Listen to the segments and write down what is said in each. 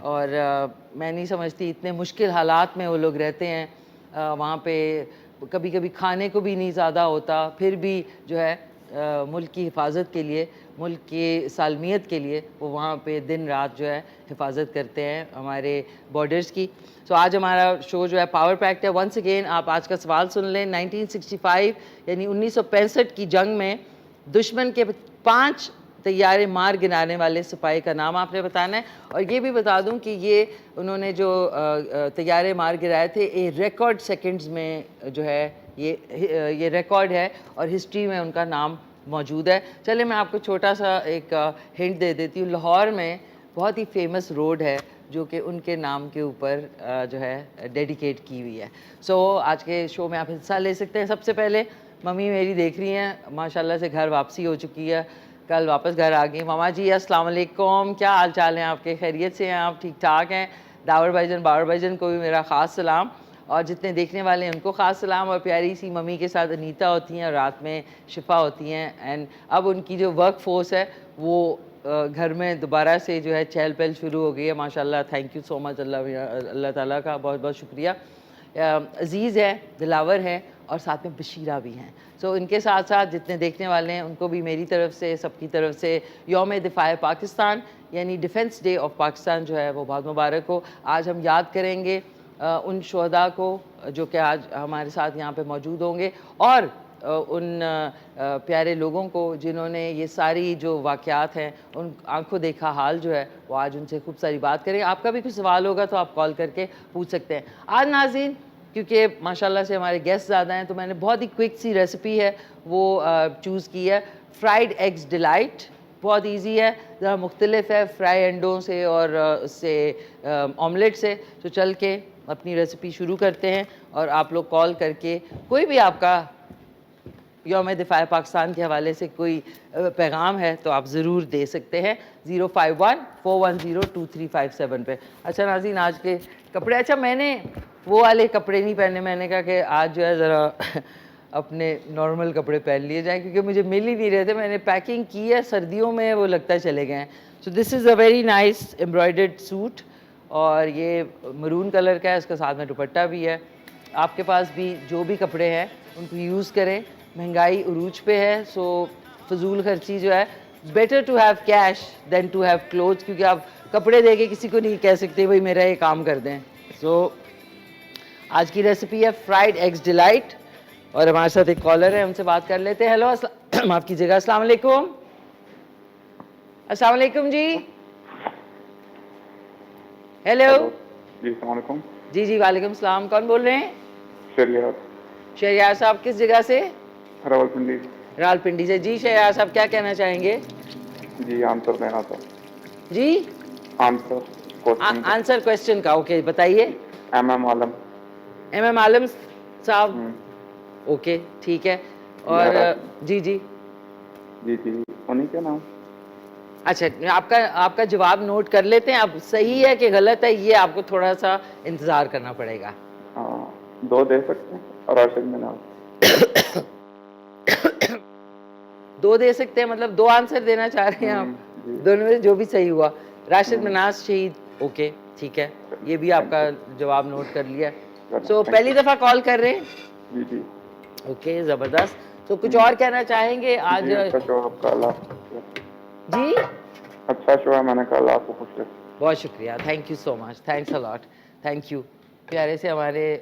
اور میں نہیں سمجھتی اتنے مشکل حالات میں وہ لوگ رہتے ہیں وہاں پہ، کبھی کبھی کھانے کو بھی نہیں زیادہ ہوتا، پھر بھی جو ہے ملک کی حفاظت کے لیے، ملک کی سالمیت کے لیے وہ وہاں پہ دن رات جو ہے حفاظت کرتے ہیں ہمارے بارڈرز کی. سو آج ہمارا شو جو ہے پاور پیکڈ ہے. ونس اگین آپ آج کا سوال سن لیں. 1965 یعنی 1965 کی جنگ میں دشمن کے 5 طیارے مار گرانے والے سپاہی کا نام آپ نے بتانا ہے. اور یہ بھی بتا دوں کہ یہ انہوں نے جو طیارے مار گرائے تھے یہ ریکارڈ سیکنڈز میں جو ہے یہ ریکارڈ ہے اور ہسٹری میں ان کا نام موجود ہے. چلے میں آپ کو چھوٹا سا ایک ہنٹ دے دیتی ہوں. لاہور میں بہت ہی فیمس روڈ ہے جو کہ ان کے نام کے اوپر جو ہے ڈیڈیکیٹ کی ہوئی ہے. سو آج کے شو میں آپ حصہ لے سکتے ہیں. سب سے پہلے ممی میری دیکھ رہی ہیں ماشاءاللہ سے گھر واپسی ہو چکی ہے, کل واپس گھر آ گئی. ماما جی السلام علیکم, کیا حال چال ہیں آپ کے؟ خیریت سے ہیں آپ؟ ٹھیک ٹھاک ہیں؟ داور بھائی جان باور بھائی جان کو بھی میرا خاص سلام, اور جتنے دیکھنے والے ہیں ان کو خاص سلام. اور پیاری سی ممی کے ساتھ انیتا ہوتی ہیں اور رات میں شفا ہوتی ہیں. اینڈ اب ان کی جو ورک فورس ہے وہ گھر میں دوبارہ سے جو ہے چہل پہل شروع ہو گئی ہے ماشاء اللہ. تھینک یو سو مچ, اللہ تعالیٰ کا بہت بہت شکریہ. عزیز ہے, دلاور ہے, اور ساتھ میں بشیرہ بھی ہیں. سو ان کے ساتھ ساتھ جتنے دیکھنے والے ہیں ان کو بھی میری طرف سے, سب کی طرف سے یوم دفاع پاکستان یعنی ڈیفنس ڈے آف پاکستان جو ہے وہ بہت مبارک ہو. آج ہم یاد کریں گے ان شہداء کو جو کہ آج ہمارے ساتھ یہاں پہ موجود ہوں گے, اور ان پیارے لوگوں کو جنہوں نے یہ ساری جو واقعات ہیں ان آنکھوں دیکھا حال جو ہے وہ آج ان سے خوب ساری بات کریں. آپ کا بھی کچھ سوال ہوگا تو آپ کال کر کے پوچھ سکتے ہیں. آج ناظرین کیونکہ ماشاءاللہ سے ہمارے گیسٹ زیادہ ہیں تو میں نے بہت ہی کوئک سی ریسیپی ہے وہ چوز کی ہے, فرائیڈ ایگز ڈیلائٹ. بہت ایزی ہے, ذرا مختلف ہے فرائی انڈوں سے اور اس سے آملیٹ سے. تو چل کے اپنی ریسیپی شروع کرتے ہیں, اور آپ لوگ کال کر کے کوئی بھی آپ کا یوم دفاع پاکستان کے حوالے سے کوئی پیغام ہے تو آپ ضرور دے سکتے ہیں 051-410-2357 پہ. اچھا ناظرین آج کے کپڑے, اچھا میں نے وہ والے کپڑے نہیں پہنے, میں نے کہا کہ آج جو ہے ذرا اپنے نارمل کپڑے پہن لیے جائیں کیونکہ مجھے مل ہی نہیں رہے تھے. میں نے پیکنگ کی ہے, سردیوں میں وہ لگتا ہے چلے گئے ہیں. سو دس از اے ویری نائس ایمبرائڈرڈ سوٹ, اور یہ مرون کلر کا ہے, اس کا ساتھ میں دوپٹہ بھی ہے. آپ کے پاس بھی جو بھی کپڑے ہیں ان کو یوز کریں. مہنگائی عروج پہ ہے, سو فضول خرچی جو ہے, better to have cash then to have cloth, کیونکہ آپ کپڑے دے کے کسی کو نہیں کہہ سکتے بھائی میرا یہ کام کر دیں. سو آج کی ریسیپی ہے فرائیڈ ایگز ڈیلائٹ, اور ہمارے ساتھ ایک کالر ہے, ہم سے بات کر لیتے ہیں. ہیلو معاف کیجیے گا, السلام علیکم. السلام علیکم جی. ہیلو جی السلام علیکم. جی جی وعلیکم السلام, کون بول رہے ہیں؟ شہریار. شہریار صاحب کس جگہ سے؟ راولپنڈی. راولپنڈی سے. جی شہریار صاحب کیا کہنا چاہیں گے؟ جی آنسر دینا تھا. جی آنسر کوشچن کا. آنسر کوشچن کا, اوکے بتائیے. ایم عالم. ایم عالم صاحب, ہوں. اوکے ٹھیک ہے. اور یار جی جی جی جی انہیں کیا نام. اچھا آپ کا جواب نوٹ کر لیتے ہیں. اب صحیح ہے کہ غلط ہے یہ آپ کو تھوڑا سا انتظار کرنا پڑے گا. ہاں 2 دے سکتے ہیں, راشد مناز. 2 دے سکتے ہیں مطلب 2 آنسر دینا چاہ رہے ہیں آپ؟ جی. دونوں میں جو بھی صحیح ہوا. راشد مناز شہید, اوکے ٹھیک ہے, یہ بھی آپ کا جواب نوٹ کر لیا. سو پہلی دفعہ کال کر رہے ہیں؟ جی جی. اوکے زبردست. تو کچھ اور کہنا چاہیں گے آج؟ جی اچھا شو آپ کا, اللہ آپ کو خوش رکھے. جی اچھا شو ہے, میں نے کہا اللہ آپ کو خوش رکھے. بہت شکریہ, thank you so much, thanks allot, thank you. پیارے سے ہمارے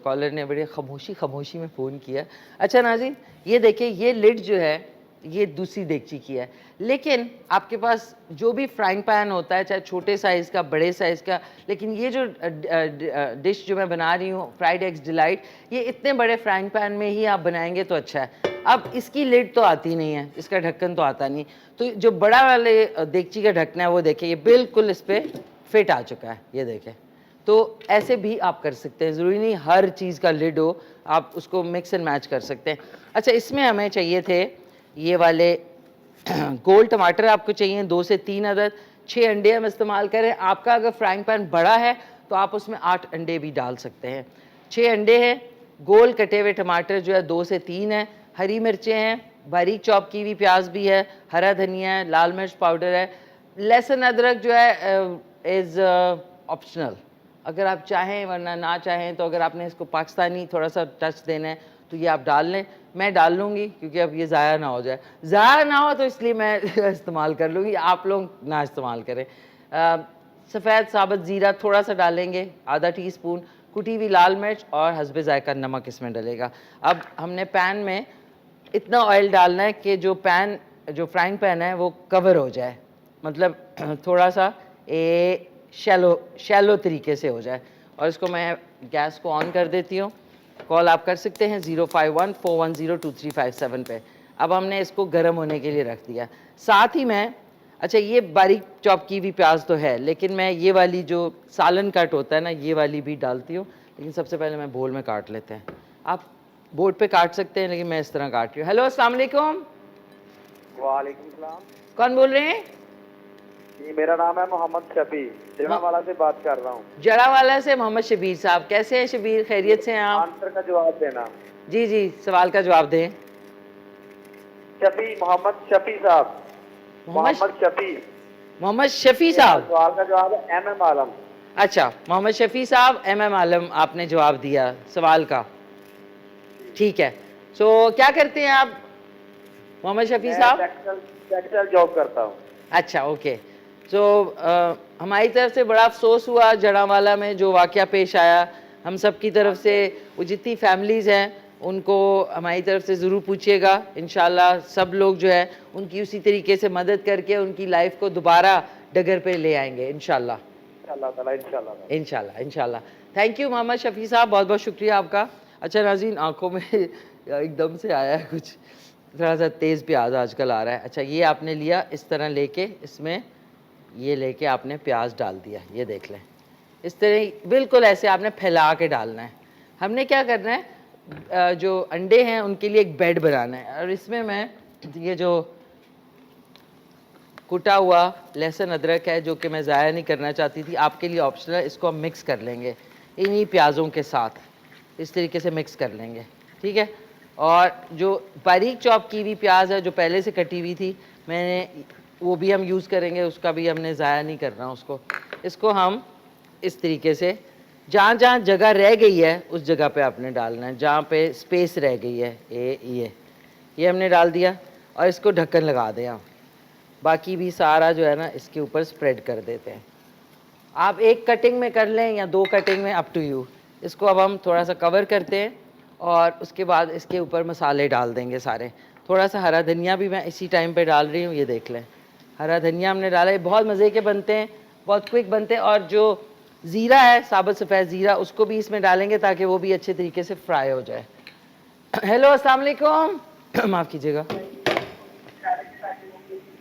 کالر نے بڑے خاموشی میں فون کیا. اچھا ناظرین یہ دیکھیں, یہ لڈ جو ہے یہ دوسری دیگچی کی ہے, لیکن آپ کے پاس جو بھی فرائنگ پین ہوتا ہے چاہے چھوٹے سائز کا بڑے سائز کا, لیکن یہ جو ڈش جو میں بنا رہی ہوں فرائیڈ ایگز ڈیلائٹ, یہ اتنے بڑے فرائنگ پین میں ہی آپ بنائیں گے تو اچھا ہے. اب اس کی لڈ تو آتی نہیں ہے, اس کا ڈھکن تو آتا نہیں, تو جو بڑا والے دیگچی کا ڈھکنا ہے وہ دیکھیں یہ بالکل اس پہ فٹ آ چکا ہے, یہ دیکھیں. تو ایسے بھی آپ کر سکتے ہیں, ضروری نہیں ہر چیز کا لڈ ہو, آپ اس کو مکس اینڈ میچ کر سکتے ہیں. اچھا اس میں ہمیں چاہیے تھے یہ والے گول ٹماٹر, آپ کو چاہیے 2 سے 3 عدد. 6 انڈے ہم استعمال کریں. آپ کا اگر فرائنگ پین بڑا ہے تو آپ اس میں 8 انڈے بھی ڈال سکتے ہیں. 6 انڈے ہیں, گول کٹے ہوئے ٹماٹر جو ہے 2 سے 3 ہیں, ہری مرچیں ہیں, باریک چاپ کی ہوئی پیاز بھی ہے, ہرا دھنیا ہے, لال مرچ پاؤڈر ہے, لہسن ادرک جو ہے از آپشنل, اگر آپ چاہیں ورنہ نہ چاہیں, تو اگر آپ نے اس کو پاکستانی تھوڑا سا ٹچ دینا ہے تو یہ آپ ڈال لیں. میں ڈال لوں گی کیونکہ اب یہ ضائع نہ ہو جائے, ضائع نہ ہو تو اس لیے میں استعمال کر لوں گی, آپ لوگ نہ استعمال کریں. سفید ثابت زیرہ تھوڑا سا ڈالیں گے, آدھا ٹی اسپون, کٹی ہوئی لال مرچ اور حسب ذائقہ نمک اس میں ڈلے گا. اب ہم نے پین میں اتنا آئل ڈالنا ہے کہ جو فرائنگ پین ہے وہ کور ہو جائے, مطلب تھوڑا سا شیلو طریقے سے ہو جائے. اور اس کو میں گیس کو آن کر دیتی ہوں. کال آپ کر سکتے ہیں 051-410-2357 پہ. اب ہم نے اس کو گرم ہونے کے لیے رکھ دیا. ساتھ ہی میں, اچھا یہ باریک چاپ کی ہوئی پیاز تو ہے, لیکن میں یہ والی جو سالن کٹ ہوتا ہے نا, یہ والی بھی ڈالتی ہوں, لیکن سب سے پہلے میں بول میں کاٹ لیتے ہیں. آپ بورڈ پہ کاٹ سکتے ہیں لیکن میں اس طرح کاٹ رہی ہوں. ہیلو السلام علیکم. وعلیکم السلام. کون بول رہے ہیں؟ جی میرا نام ہے محمد شفیع, جڑا والا سے بات کر رہا ہوں. جڑا والا سے محمد شبیر صاحب, کیسے ہیں شبیر, خیریت سے ہیں آپ؟ آنسر کا جواب دینا. جی جی, سوال کا جواب دیں. شفیع, محمد شفیع صاحب. محمد شفیع. محمد شفیع صاحب. سوال کا جواب ہے ایم ایم عالم. اچھا, محمد شفیع صاحب ایم ایم عالم آپ نے جواب دیا سوال کا. ٹھیک ہے, سو کیا کرتے ہیں آپ محمد شفیع صاحب؟ ٹیکسٹائل جاب کرتا ہوں. اچھا اوکے. سو ہماری طرف سے بڑا افسوس ہوا جڑا والا میں جو واقعہ پیش آیا. ہم سب کی طرف سے, وہ جتنی فیملیز ہیں ان کو ہماری طرف سے ضرور پوچھیے گا. انشاءاللہ سب لوگ جو ہے ان کی اسی طریقے سے مدد کر کے ان کی لائف کو دوبارہ ڈگر پہ لے آئیں گے انشاءاللہ. انشاءاللہ. تھینک یو محمد شفیع صاحب, بہت بہت شکریہ آپ کا. اچھا ناظرین, آنکھوں میں ایک دم سے آیا ہے کچھ, تھوڑا سا تیز پیاز آج کل آ رہا ہے. اچھا یہ آپ نے لیا اس طرح لے کے, اس میں یہ لے کے آپ نے پیاز ڈال دیا, یہ دیکھ لیں اس طرح بالکل ایسے آپ نے پھیلا کے ڈالنا ہے. ہم نے کیا کرنا ہے, جو انڈے ہیں ان کے لیے ایک بیڈ بنانا ہے, اور اس میں یہ جو کٹا ہوا لہسن ادرک ہے جو کہ میں ضائع نہیں کرنا چاہتی تھی, آپ کے لیے آپشنل ہے, اس کو ہم مکس کر لیں گے انہی پیازوں کے ساتھ, اس طریقے سے مکس کر لیں گے. ٹھیک ہے, اور جو باریک چاپ کی ہوئی پیاز ہے جو پہلے سے کٹی ہوئی تھی میں نے, وہ بھی ہم یوز کریں گے, اس کا بھی ہم نے ضائع نہیں کرنا اس کو ہم اس طریقے سے جہاں جہاں جگہ رہ گئی ہے اس جگہ پہ آپ نے ڈالنا ہے, جہاں پہ اسپیس رہ گئی ہے یہ ہم نے ڈال دیا, اور اس کو ڈھکن لگا دیں. ہم باقی بھی سارا جو ہے نا اس کے اوپر سپریڈ کر دیتے ہیں. آپ ایک کٹنگ میں کر لیں یا دو کٹنگ میں, اپ ٹو یو. اس کو اب ہم تھوڑا سا کور کرتے ہیں اور اس کے بعد اس کے اوپر مسالے ڈال دیں گے سارے. تھوڑا سا ہرا دھنیا بھی میں اسی ٹائم پہ ڈال رہی ہوں, یہ دیکھ لیں ہرا دھنیا ہم نے ڈالا ہے. بہت مزے کے بنتے ہیں, بہت کوئک بنتے ہیں. اور جو زیرہ ہے ثابت سفید زیرہ, اس کو بھی اس میں ڈالیں گے تاکہ وہ بھی اچھے طریقے سے فرائی ہو جائے. ہیلو السلام علیکم. معاف کیجیے گا,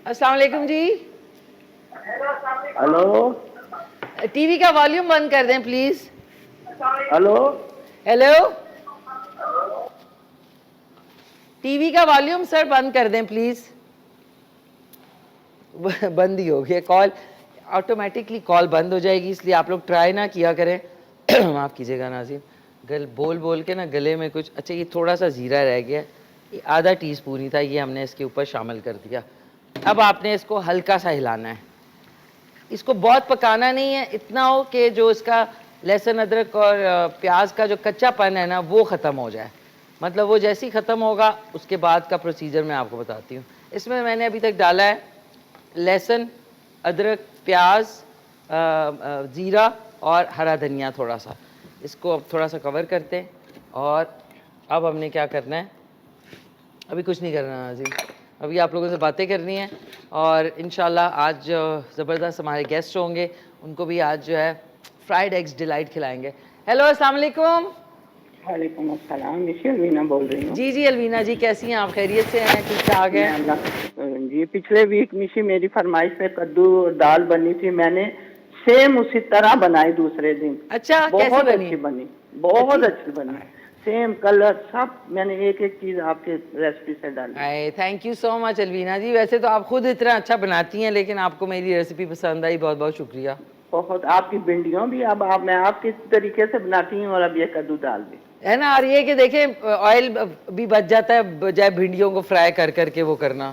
السلام علیکم جی. ہلو, ٹی وی کا والیوم بند کر دیں please. Hello, hello, T V کا والیوم سر بند کر دیں پلیز. بند ہی ہو گیا, کال آٹومیٹکلی کال بند ہو جائے گی, اس لیے آپ لوگ ٹرائی نہ کیا کریں. معاف کیجیے گا ناظرین, بول کے نا گلے میں کچھ. اچھا یہ تھوڑا سا زیرہ رہ گیا, یہ آدھا ٹی اسپون ہی تھا, یہ ہم نے اس کے اوپر شامل کر دیا. اب آپ نے اس کو ہلکا سا ہلانا ہے, اس کو بہت پکانا نہیں ہے, اتنا ہو کہ جو اس کا لہسن ادرک اور پیاز کا جو کچا پن ہے نا وہ ختم ہو جائے. مطلب وہ جیسے ہی ختم ہوگا اس کے بعد کا پروسیجر میں آپ کو بتاتی ہوں. اس میں نے ابھی تک ڈالا ہے لہسن ادرک پیاز زیرہ اور ہرا دھنیا تھوڑا سا. اس کو اب تھوڑا سا کور کرتے ہیں, اور اب ہم نے کیا کرنا ہے, ابھی کچھ نہیں کرنا ناظرین, ابھی آپ لوگوں سے باتیں کرنی ہیں. اور انشاءاللہ آج زبردست ہمارے گیسٹ ہوں گے, ان کو بھی آج جو ہے فرائیڈ ایگز ڈیلائٹ کھلائیں گے. ہیلو السلام علیکم. وعلیکم السلام, نشی الوینا بول رہی ہوں. جی الوینا جی, کیسی ہیں آپ, خیریت سے ہیں, ٹھیک ٹھاک ہیں؟ جی پچھلے ویک نشی میری فرمائش پہ کدو دال بنی تھی, میں نے سیم اسی طرح بنائی دوسرے دن. اچھا کیسی بہت بنی؟ اچھی بنی, بہت اچھی بنی, سیم کلر سب, میں نے ایک ایک چیز آپ کے ریسپی سے ڈالی. Thank you so much Alveena ji. ویسے تو آپ خود اتنا اچھا بناتی ہیں, لیکن آپ کو میری ریسیپی پسند آئی, بہت بہت شکریہ. بہت, آپ کی بھنڈیوں بھی اب میں آپ کے طریقے سے بناتی ہوں, اور اب یہ کدو دال بھی ہے نا. اور یہ کہ دیکھیں آئل بھی بچ جاتا ہے بجائے بھنڈیوں کو فرائی کر کے وہ کرنا.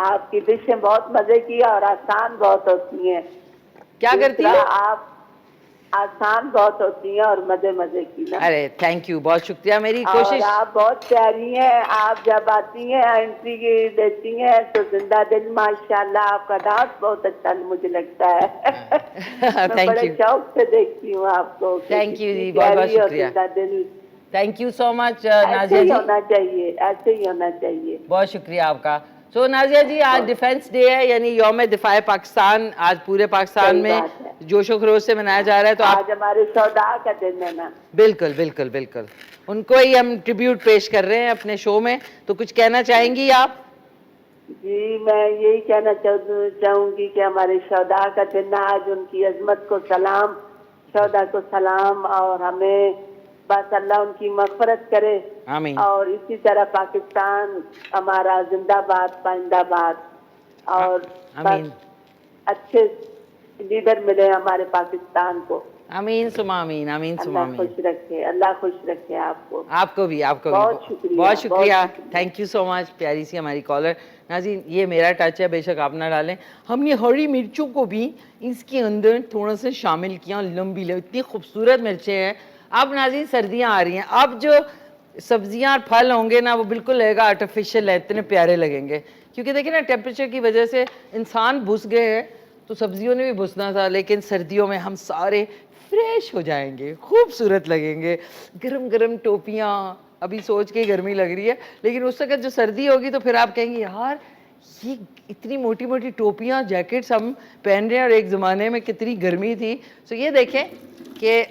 آپ کی ڈشیں بہت مزے کی اور آسان بہت ہوتی ہیں. کیا کرتی دوسرا، ہے؟ آپ آسان بہت ہوتی ہیں اور مزے مزے کی نا. ارے تھینک یو، بہت شکریہ. میری اور کوشش. آپ بہت پیاری ہیں. آپ جب آتی ہیں انٹری کی دیتی ہیں تو زندہ دل ماشاءاللہ. آپ کا ڈانس بہت اچھا مجھے لگتا ہے. میں تھینک بڑے یو، شوق سے دیکھتی ہوں آپ کو کہ تھینک یو کتنی جی، بہت بہت پیاری اور شکریہ. زندہ دل. تھینک یو سو مچ ایسے نازیہ ہی جی، ہونا چاہیے، ایسے ہی ہونا چاہیے. بہت شکریہ آپ کا. سو نازیہ جی، آج ڈیفینس ڈے ہے، یعنی یوم دفاع پاکستان. آج پورے پاکستان صحیح میں بات ہے. جوش و خروش سے منایا جا رہا ہے. تو آپ آج ہمارے شہداء کا دن ہے نا. بالکل بالکل بالکل ان کو ہی ہم ٹریبیوٹ پیش کر رہے ہیں اپنے شو میں. تو کچھ کہنا چاہیں گی آپ؟ جی میں یہی کہنا چاہوں گی کہ ہمارے شہداء کا دن ہے آج. ان کی عظمت کو سلام، شہداء کو سلام. اور ہمیں بس اللہ ان کی مغفرت کرے. آمین. اور اسی طرح پاکستان ہمارا زندہ باد، پائندہ باد. اور بس آمین اچھے لیڈر ملے ہمارے پاکستان کو. آمین ثم آمین، آمین ثم اللہ آمین. خوش رکھے، اللہ خوش رکھے آپ کو. آپ کو بھی، آپ کو بھی بہت شکریہ، بہت شکریہ. بہت شکریہ. تھینک یو سو مچ. پیاری سی ہماری کالر. ناظرین یہ میرا ٹچ ہے، بے شک آپ نہ ڈالیں. ہم نے ہری مرچوں کو بھی اس کے اندر تھوڑا سا شامل کیا. لمبی اتنی خوبصورت مرچیں ہیں. اب ناظرین سردیاں آ رہی ہیں، اب جو سبزیاں اور پھل ہوں گے نا وہ بالکل لگے گا آرٹیفیشیل ہے، اتنے پیارے لگیں گے. کیونکہ دیکھیں نا ٹیمپریچر کی وجہ سے انسان بھس گئے ہیں، تو سبزیوں نے بھی بھسنا تھا. لیکن سردیوں میں ہم سارے فریش ہو جائیں گے، خوبصورت لگیں گے. گرم گرم ٹوپیاں، ابھی سوچ کے گرمی لگ رہی ہے، لیکن اس وقت جو سردی ہوگی تو پھر آپ کہیں گے یار یہ اتنی موٹی موٹی ٹوپیاں، جیکٹس ہم پہن رہے ہیں، اور ایک زمانے میں کتنی گرمی تھی. سو یہ دیکھیں کہ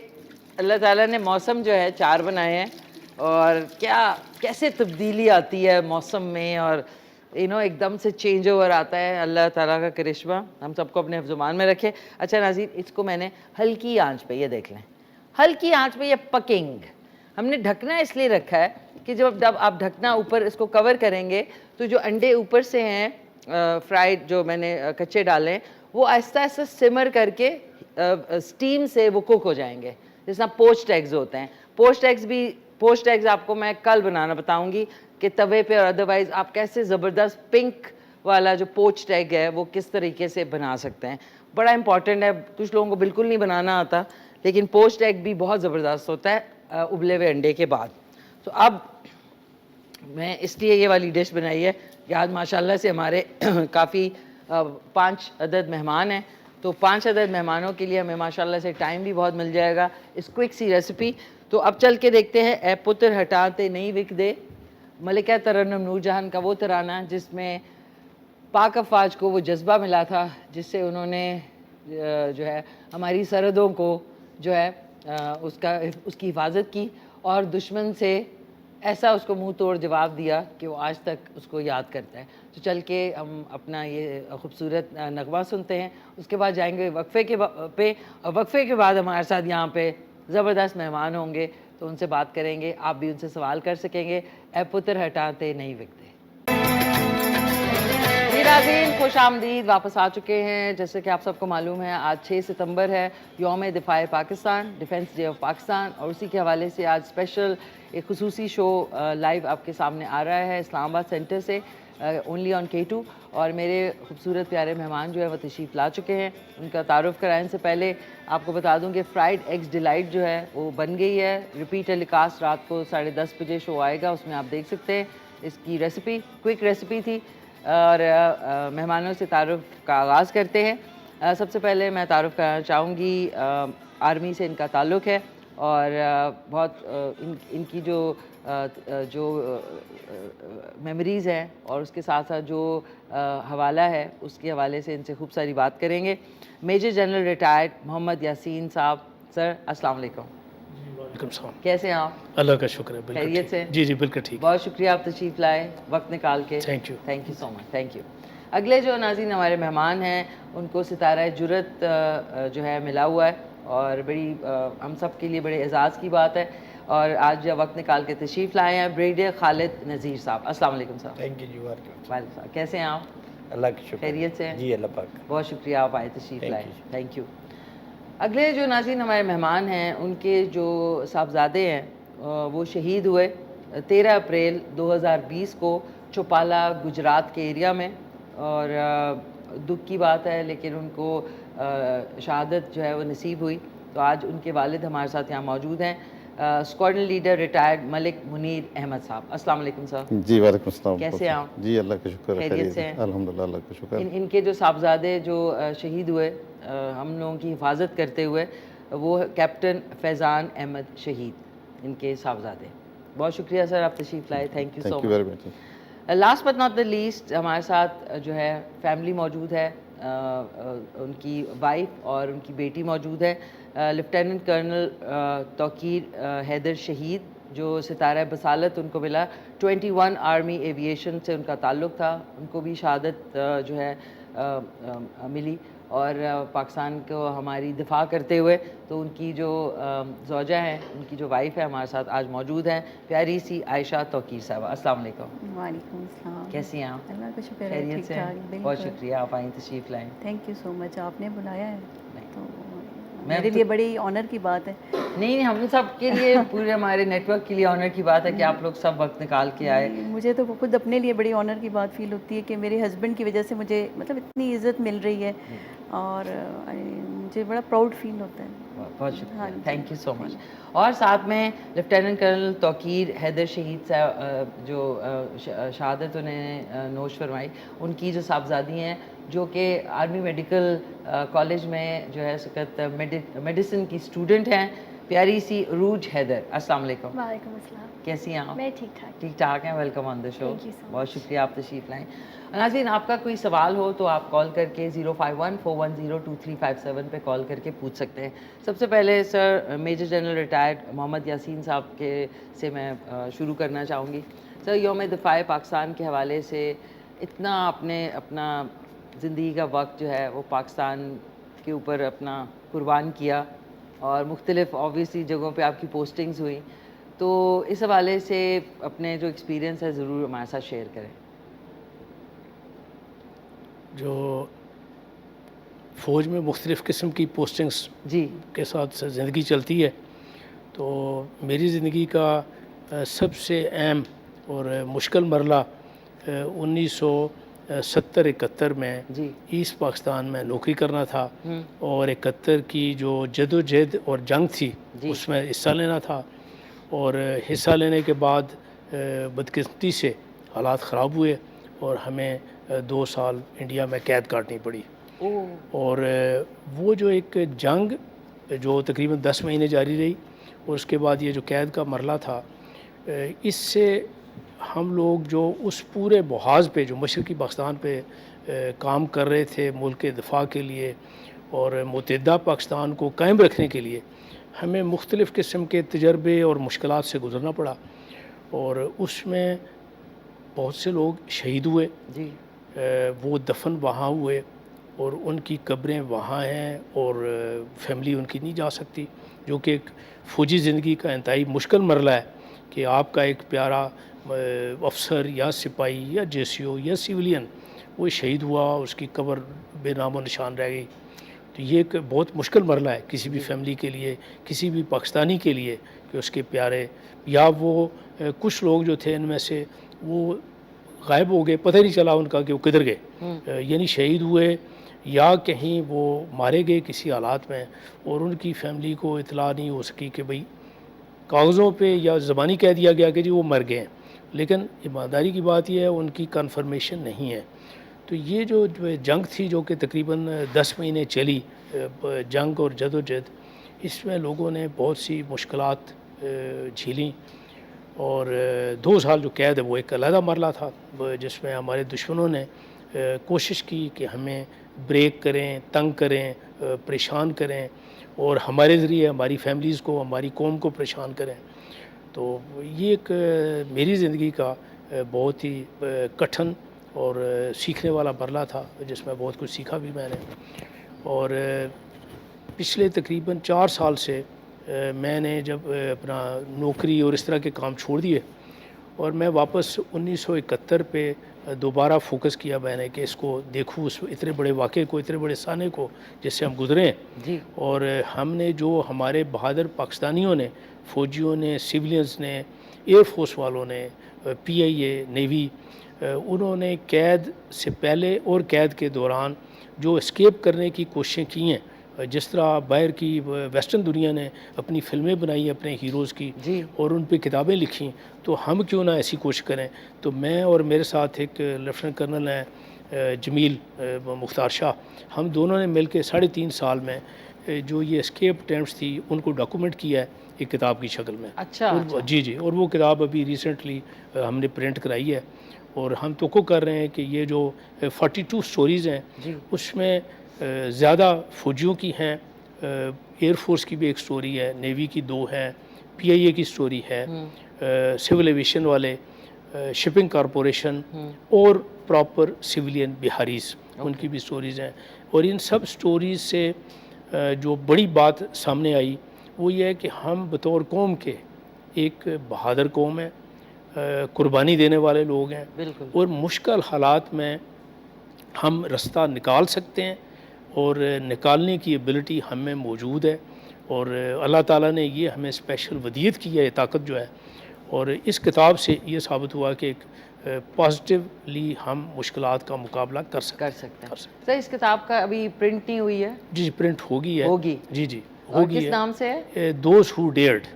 اللہ تعالیٰ نے موسم جو ہے 4 بنائے ہیں، اور کیسے تبدیلی آتی ہے موسم میں، اور ایک دم سے چینج اوور آتا ہے. اللہ تعالیٰ کا کرشمہ ہم سب کو اپنے حفظ و ایمان میں رکھے. اچھا ناظرین، اس کو میں نے ہلکی آنچ پہ، یہ دیکھ لیں، ہلکی آنچ پہ یہ پکنگ. ہم نے ڈھکنا اس لیے رکھا ہے کہ جب آپ ڈھکنا اوپر اس کو کور کریں گے تو جو انڈے اوپر سے ہیں فرائیڈ، جو میں نے کچے ڈالے ہیں، وہ آہستہ آہستہ سمر کر کے اسٹیم سے وہ کوک ہو جائیں گے. جس طرح پوچڈ ایگز ہوتے ہیں. پوچڈ ایگز آپ کو میں کل بنانا بتاؤں گی کہ توے پہ، اور ادروائز آپ کیسے زبردست پنک والا جو پوچڈ ایگ ہے وہ کس طریقے سے بنا سکتے ہیں. بڑا امپورٹنٹ ہے. کچھ لوگوں کو بالکل نہیں بنانا آتا، لیکن پوچڈ ایگ بھی بہت زبردست ہوتا ہے ابلے ہوئے انڈے کے بعد. تو اب میں اس لیے یہ والی ڈش بنائی ہے کہ آج ماشاءاللہ سے ہمارے کافی 5 عدد مہمان ہیں. تو 5 عدد مہمانوں کے لیے ہمیں ماشاءاللہ سے ٹائم بھی بہت مل جائے گا. اس کوئک سی ریسیپی. تو اب چل کے دیکھتے ہیں. اے پتر ہٹاتے نہیں وک دے، ملکہ ترنم نور جہان کا وہ ترانہ جس میں پاک افواج کو وہ جذبہ ملا تھا جس سے انہوں نے جو ہے ہماری سرحدوں کو جو ہے اس کی حفاظت کی، اور دشمن سے ایسا اس کو منہ توڑ جواب دیا کہ وہ آج تک اس کو یاد کرتا ہے. تو چل کے ہم اپنا یہ خوبصورت نغمہ سنتے ہیں. اس کے بعد جائیں گے وقفے کے بعد ہمارے ساتھ یہاں پہ زبردست مہمان ہوں گے، تو ان سے بات کریں گے. آپ بھی ان سے سوال کر سکیں گے. اے پتر ہٹاتے نہیں وکتے. ناظرین خوش آمدید، واپس آ چکے ہیں. جیسے کہ آپ سب کو معلوم ہے آج 6 ستمبر ہے، یوم دفاع Pakistan, defence day of Pakistan. اور اسی کے حوالے سے آج اسپیشل ایک خصوصی شو لائیو آپ کے سامنے آ رہا ہے اسلام آباد سینٹر سے، اونلی آن K2. اور میرے خوبصورت پیارے مہمان جو ہے وہ تشریف لا چکے ہیں. ان کا تعارف کرائیں سے پہلے آپ کو بتا دوں کہ فرائیڈ ایگز ڈیلائٹ جو ہے وہ بن گئی ہے. ریپیٹ ٹیلی کاسٹ رات کو 10:30 بجے شو آئے گا، اس میں آپ دیکھ سکتے ہیں. اس کی ریسیپی کوئک ریسیپی تھی. اور مہمانوں سے تعارف کا آغاز کرتے ہیں. سب سے پہلے میں تعارف کرنا چاہوں گی، آرمی سے ان کا تعلق ہے، اور بہت ان کی جو میموریز ہیں اور اس کے ساتھ ساتھ جو حوالہ ہے اس کے حوالے سے ان سے خوب ساری بات کریں گے. میجر جنرل ریٹائرڈ محمد یاسین صاحب. سر السلام علیکم. وعلیکم السلام. کیسے ہیں آپ؟ اللہ کا شکر ہے. بالکل خیریت سے؟ جی بالکل ٹھیک. بہت شکریہ آپ تشریف لائے وقت نکال کے. Thank you. Thank you so much. Thank you. اگلے جو ناظرین ہمارے مہمان ہیں ان کو ستارہ جرت جو ہے ملا ہوا ہے، اور بڑی ہم سب کے لیے بڑے اعزاز کی بات ہے. اور آج وقت نکال کے تشریف لائے ہیں بریگیڈیئر خالد نذیر صاحب. السلام علیکم صاحب. تھینک یو جی. وعلیکم السلام. کیسے ہیں آپ؟ اللہ کا شکر. خیریت سے؟ جی اللہ پاک. بہت شکریہ آپ آئے تشریف Thank لائے. you. Thank you. اگلے جو ناظرین ہمارے مہمان ہیں ان کے جو صاحبزادے ہیں وہ شہید ہوئے 13 اپریل 2020 کو چوپالا گجرات کے ایریا میں. اور دکھ کی بات ہے لیکن ان کو شہادت جو ہے وہ نصیب ہوئی. تو آج ان کے والد ہمارے ساتھ یہاں موجود ہیں, اسکواڈن لیڈر ریٹائرڈ ملک منیر احمد صاحب. السلام علیکم صاحب. جی وعلیکم السلام. کیسے ہیں آپ؟ جی اللہ کا شکر ہے, خیریت سے ہیں؟ الحمدللہ اللہ کا شکر. ان کے جو صاحبزادے جو شہید ہوئے ہم لوگوں کی حفاظت کرتے ہوئے, وہ کیپٹن فیضان احمد شہید, ان کے صاحبزادے. بہت شکریہ سر آپ تشریف لائے, thank you so thank you very much. Much. Last but not the least ہمارے ساتھ جو ہے فیملی موجود ہے, ان کی وائف اور ان کی بیٹی موجود ہے. لیفٹیننٹ کرنل توقیر حیدر شہید, جو ستارہ بصالت ان کو ملا, 21 آرمی ایویشن سے ان کا تعلق تھا. ان کو بھی شہادت جو ہے ملی, اور پاکستان کو ہماری دفاع کرتے ہوئے. تو ان کی جو زوجہ ہیں, ان کی جو وائف ہے ہمارے ساتھ آج موجود ہیں, پیاری سی عائشہ توقیر صاحبہ. السلام علیکم. وعلیکم السلام. کیسی ہیں آپ؟ اللہ کا شکر ہے, خیریت ٹھیک سے ٹھاک. ہیں؟ بہت شکریہ آپ آئیں, تشریف لائیں. تھینک یو سو مچ, آپ نے بلایا ہے تو میں میرے لیے بڑی آنر کی بات ہے. نہیں, ہم سب کے لیے, پورے ہمارے نیٹ ورک کے لیے آنر کی بات ہے کہ آپ لوگ سب وقت نکال کے آئے. مجھے تو خود اپنے لیے بڑی آنر کی بات فیل ہوتی ہے کہ میرے ہسبینڈ کی وجہ سے مجھے مطلب اتنی عزت مل رہی ہے, اور مجھے بڑا پراؤڈ فیل ہوتا ہے. بہت شکریہ, تھینک یو سو مچ. اور ساتھ میں لیفٹیننٹ کرنل توقیر حیدر شہید صاحب, جو شہادت انہیں نوش فرمائی, ان کی جو صاحبزادی ہیں, جو کہ آرمی میڈیکل کالج میں جو ہے سکت میڈیسن کی اسٹوڈنٹ ہیں, پیاری سی عروج حیدر. السلام علیکم. وعلیکم السلام. کیسی ہیں آپ؟ میں ٹھیک ٹھاک. ٹھیک ٹھاک ہیں, welcome on the show. Thank you so much. بہت شکریہ آپ تشریف لائیں. ناظرین, آپ کا کوئی سوال ہو تو آپ کال کر کے 051-410-2357 پہ کال کر کے پوچھ سکتے ہیں. سب سے پہلے سر میجر جنرل ریٹائرڈ محمد یاسین صاحب کے سے میں شروع کرنا چاہوں گی. سر, یوم دفاع پاکستان کے حوالے سے اتنا آپ نے اپنا زندگی کا وقت جو ہے وہ پاکستان کے اوپر اپنا قربان کیا, اور مختلف آبویسلی جگہوں پہ آپ کی پوسٹنگز ہوئیں, تو اس حوالے سے اپنے جو ایکسپیرینس ہے ضرور ہمارے ساتھ شیئر کریں. جو فوج میں مختلف قسم کی پوسٹنگز جی کے ساتھ زندگی چلتی ہے, تو میری زندگی کا سب سے اہم اور مشکل مرحلہ 1970-71 میں جی ایسٹ پاکستان میں نوکری کرنا تھا, اور 71 کی جو جد و جہد اور جنگ تھی اس میں حصہ لینا تھا. اور حصہ لینے کے بعد بدقسمتی سے حالات خراب ہوئے اور ہمیں 2 سال انڈیا میں قید کاٹنی پڑی. اور وہ جو ایک جنگ جو تقریباً 10 مہینے جاری رہی, اور اس کے بعد یہ جو قید کا مرحلہ تھا, اس سے ہم لوگ جو اس پورے محاذ پہ جو مشرقی پاکستان پہ کام کر رہے تھے ملک کے دفاع کے لیے اور متحدہ پاکستان کو قائم رکھنے کے لیے, ہمیں مختلف قسم کے تجربے اور مشکلات سے گزرنا پڑا. اور اس میں بہت سے لوگ شہید ہوئے, جی وہ دفن وہاں ہوئے, اور ان کی قبریں وہاں ہیں, اور فیملی ان کی نہیں جا سکتی, جو کہ ایک فوجی زندگی کا انتہائی مشکل مرحلہ ہے کہ آپ کا ایک پیارا افسر یا سپاہی یا JCO یا سیولین وہ شہید ہوا, اس کی قبر بے نام و نشان رہ گئی. تو یہ ایک بہت مشکل مرحلہ ہے کسی بھی فیملی کے لیے, کسی بھی پاکستانی کے لیے, کہ اس کے پیارے یا وہ کچھ لوگ جو تھے ان میں سے وہ غائب ہو گئے, پتہ نہیں چلا ان کا کہ وہ کدھر گئے, یعنی شہید ہوئے یا کہیں وہ مارے گئے کسی حالات میں, اور ان کی فیملی کو اطلاع نہیں ہو سکی کہ بھئی کاغذوں پہ یا زبانی کہہ دیا گیا کہ جی وہ مر گئے ہیں, لیکن ایمانداری کی بات یہ ہے ان کی کنفرمیشن نہیں ہے. تو یہ جو جنگ تھی جو کہ تقریباً 10 مہینے چلی, جنگ اور جد و جہد, اس میں لوگوں نے بہت سی مشکلات جھیلیں, اور 2 سال جو قید ہے وہ ایک علیحدہ مرحلہ تھا, جس میں ہمارے دشمنوں نے کوشش کی کہ ہمیں بریک کریں, تنگ کریں, پریشان کریں, اور ہمارے ذریعے ہماری فیملیز کو, ہماری قوم کو پریشان کریں. تو یہ ایک میری زندگی کا بہت ہی کٹھن اور سیکھنے والا مرحلہ تھا, جس میں بہت کچھ سیکھا بھی میں نے. اور پچھلے تقریباً 4 سال سے میں نے جب اپنا نوکری اور اس طرح کے کام چھوڑ دیے, اور میں واپس 1971 پہ دوبارہ فوکس کیا میں نے کہ اس کو دیکھوں, اس اتنے بڑے واقعے کو, اتنے بڑے سانے کو جس سے ہم گزرے ہیں. اور ہم نے جو ہمارے بہادر پاکستانیوں نے, فوجیوں نے, سیولینز نے, ایئر فورس والوں نے, PIA, نیوی, انہوں نے قید سے پہلے اور قید کے دوران جو اسکیپ کرنے کی کوششیں کی ہیں, جس طرح باہر کی ویسٹرن دنیا نے اپنی فلمیں بنائی اپنے ہیروز کی جی اور ان پہ کتابیں لکھی, تو ہم کیوں نہ ایسی کوشش کریں. تو میں اور میرے ساتھ ایک لیفٹیننٹ کرنل ہیں جمیل مختار شاہ, ہم دونوں نے مل کے 3.5 سال میں جو یہ اسکیپ اٹیمپٹس تھی ان کو ڈاکومنٹ کیا ہے ایک کتاب کی شکل میں. اچھا, جی, اور وہ کتاب ابھی ریسنٹلی ہم نے پرنٹ کرائی ہے, اور ہم توقع کر رہے ہیں کہ یہ جو 42 سٹوریز ہیں اس میں زیادہ فوجیوں کی ہیں, ایئر فورس کی بھی ایک سٹوری ہے, نیوی کی 2 ہیں, PIA کی سٹوری ہے, سول ایویشن والے, شپنگ کارپوریشن اور پراپر سویلین بہاریز, ان کی بھی سٹوریز ہیں. اور ان سب سٹوریز سے جو بڑی بات سامنے آئی وہ یہ ہے کہ ہم بطور قوم کے ایک بہادر قوم ہے, قربانی دینے والے لوگ ہیں, اور مشکل حالات میں ہم رستہ نکال سکتے ہیں, اور نکالنے کی ایبلٹی ہم میں موجود ہے, اور اللہ تعالیٰ نے یہ ہمیں اسپیشل ودیت کی ہے, یہ طاقت جو ہے. اور اس کتاب سے یہ ثابت ہوا کہ ایک پازیٹیولی ہم مشکلات کا مقابلہ کر سکتے ہیں. سر اس کتاب کا ابھی پرنٹ نہیں ہوئی ہے؟ جی پرنٹ ہوگی ہے. جی ہوگی. کس نام سے ہے؟ Those who dared.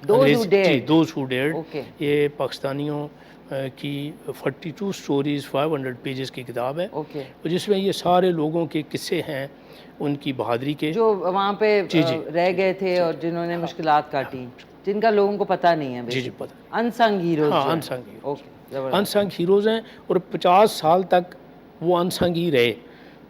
Those who dared. Okay. یہ پاکستانیوں کی 42 سٹوریز 500 پیجز کی کتاب ہے, جس میں یہ سارے لوگوں کے قصے ہیں ان کی بہادری کے, جو وہاں پہ رہ گئے تھے اور جنہوں نے مشکلات کاٹی, جن کا لوگوں کو پتہ نہیں ہے. جی پتہ. Unsung heroes. ہاں انسنگ ہیروز ہیں, اور 50 سال تک وہ انسنگ ہی رہے,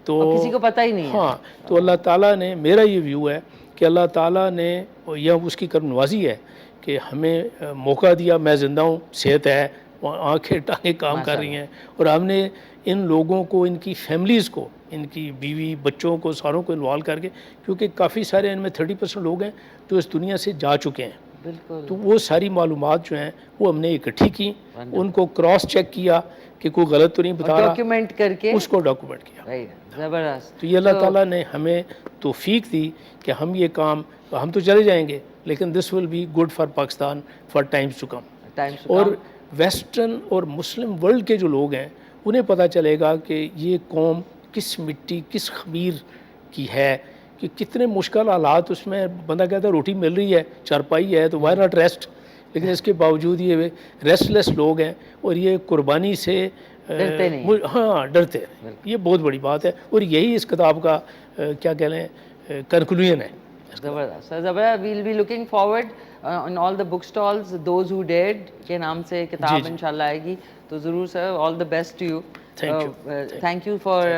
تو کسی کو پتہ ہی نہیں ہے. ہاں, تو اللہ تعالیٰ نے, میرا یہ ویو ہے کہ اللہ تعالیٰ نے یا اس کی کرم نوازی ہے کہ ہمیں موقع دیا, میں زندہ ہوں, صحت ہے, آنکھیں ٹانگیں کام کر رہی ہیں, اور ہم نے ان لوگوں کو, ان کی فیملیز کو, ان کی بیوی بچوں کو, ساروں کو انوالو کر کے, کیونکہ کافی سارے ان میں 30% لوگ ہیں جو اس دنیا سے جا چکے ہیں, تو وہ ساری معلومات جو ہیں وہ ہم نے اکٹھی کی, ان کو کراس چیک کیا کہ کوئی غلط تو نہیں بتا رہا, ڈاکیومنٹ کر کے اس کو ڈاکومنٹ کیا. زبردست. تو یہ اللہ تعالیٰ نے ہمیں توفیق دی کہ ہم یہ کام, ہم تو چلے جائیں گے لیکن this will be good for Pakistan for times to come. اور ویسٹرن اور مسلم ورلڈ کے جو لوگ ہیں انہیں پتہ چلے گا کہ یہ قوم کس مٹی, کس خمیر کی ہے, کہ کتنے مشکل حالات اس میں, بندہ کہتا ہے روٹی مل رہی ہے, چارپائی ہے, تو وائی ناٹ ریسٹ, لیکن اس کے باوجود یہ ریسٹ لیس لوگ ہیں, اور یہ قربانی سے ڈرتے نہیں. ہاں ڈرتے ہیں, یہ بہت بڑی بات ہے, اور یہی اس کتاب کا کیا کہہ لیں کنکلوژن ہے. زبردست زبردست. We'll be looking forward on all the book stalls, those who dead کے نام سے کتاب انشاءاللہ آئے گی, تو ضرور sir, all the best to you. Thank you for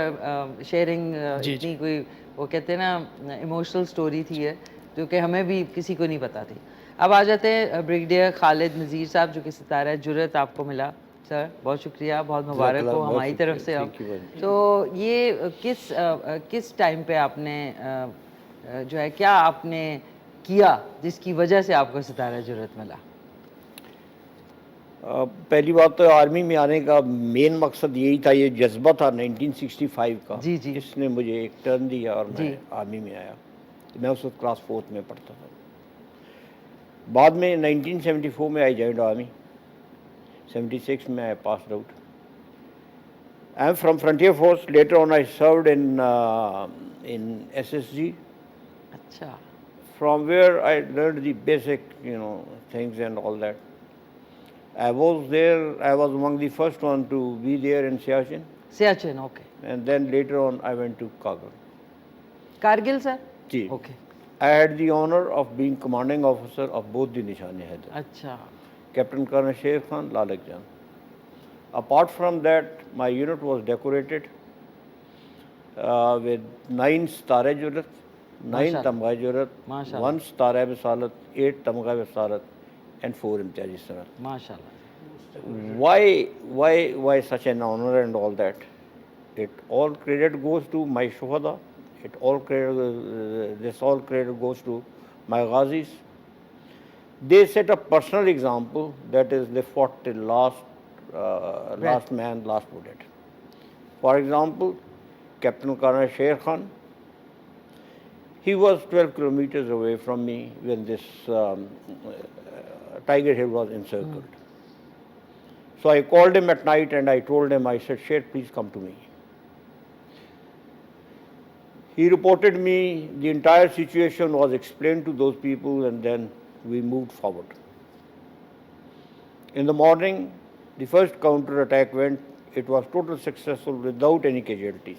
sharing. اتنی کوئی وہ کہتے ہیں نا ایموشنل سٹوری تھی ہے جو کہ ہمیں بھی کسی کو نہیں پتا تھی. اب آ جاتے ہیں بریگیڈیئر خالد نذیر صاحب, جو کہ ستارہ جرأت آپ کو ملا. سر بہت شکریہ, بہت مبارک ہو ہماری طرف سے. اب تو یہ کس ٹائم پہ آپ نے جو ہے, کیا آپ نے کیا جس کی وجہ سے آپ کو ستارہ جرأت ملا؟ پہلی بات تو آرمی میں آنے کا مین مقصد یہی تھا, یہ جذبہ تھا 1965 کا, اس نے مجھے ایک ٹرن دیا اور میں آرمی میں آیا. میں اس وقت کلاس 4 میں پڑھتا تھا. بعد میں 1974 میں آئی جوائنڈ آرمی, 76 میں I passed out. I am from frontier force. Later on I served in SSG. اچھا. From where I learned the basic, things and all that. I was there, I was among the first one to be there in Siachen. Siachen, okay. And then later on I went to Kargil. Kargil, sir? Ji. Okay. I had the honor of being commanding officer of both the Nishan-e-Haidar. Acha. Captain Colonel Sher Khan, Lalak Jan. Apart from that, my unit was decorated with 9 Star-e Jurrat, 9 Tamgha Jurrat, 1 Star-e Bisalat, 8 Tamgha Bisalat, and 4 Imtiyazi Sanat. MashaAllah. Why such an honor and all that? It all credit goes to my Shuhada. This all credit goes to my Ghazis. They set a personal example, that is, they fought till last man, last bullet. For example, Captain Colonel Sher Khan, he was 12 kilometers away from me when this Tiger Hill was encircled. So I called him at night and I told him, I said, Sheikh, please come to me. He reported me, the entire situation was explained to those people, and then we moved forward. In the morning, the first counter-attack went. It was totally successful without any casualties.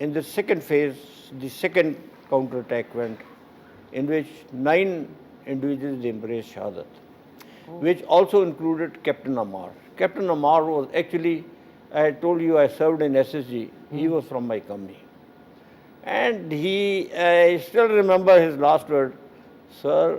In the second phase, the second counter-attack went, in which 9 individuals embraced Shahadat, which also included Captain Ammar. Captain Ammar was actually, I told you I served in SSG, he was from my company. And I still remember his last word, sir,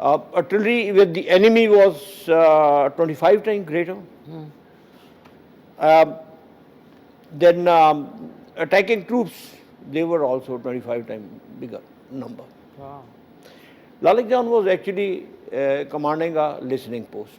Artillery with the enemy was 25 times greater. Then attacking troops, they were also 25 times bigger number. Wow. Lalik Jan was actually commanding a listening post.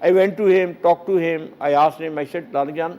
I went to him, talked to him, I asked him, I said, Lalik Jan,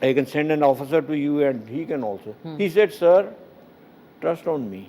I can send an officer to you and he can also. He said, sir, trust on me.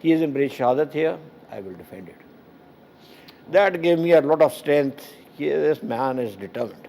He has embraced Shahadat here, I will defend it. That gave me a lot of strength. This man is determined.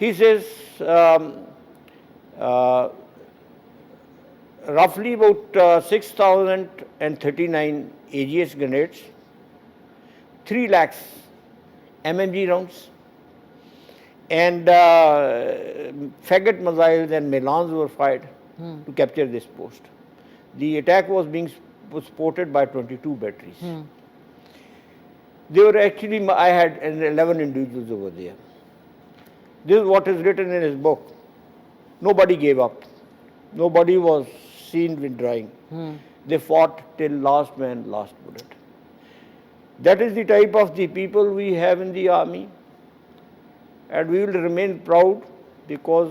He says roughly about 6,039 AGS grenades, 3 lakhs MMG rounds, and faggot missiles and melons were fired to capture this post. The attack was supported by 22 batteries. They were actually, I had 11 individuals over there. This is what is written in his book. Nobody gave up. Nobody was seen withdrawing. They fought till last man, last bullet. That is the type of the people we have in the army. And we will remain proud because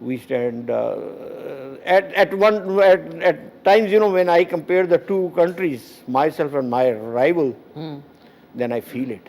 we stand at times, you know, when I compare the two countries, myself and my rival, then I feel it.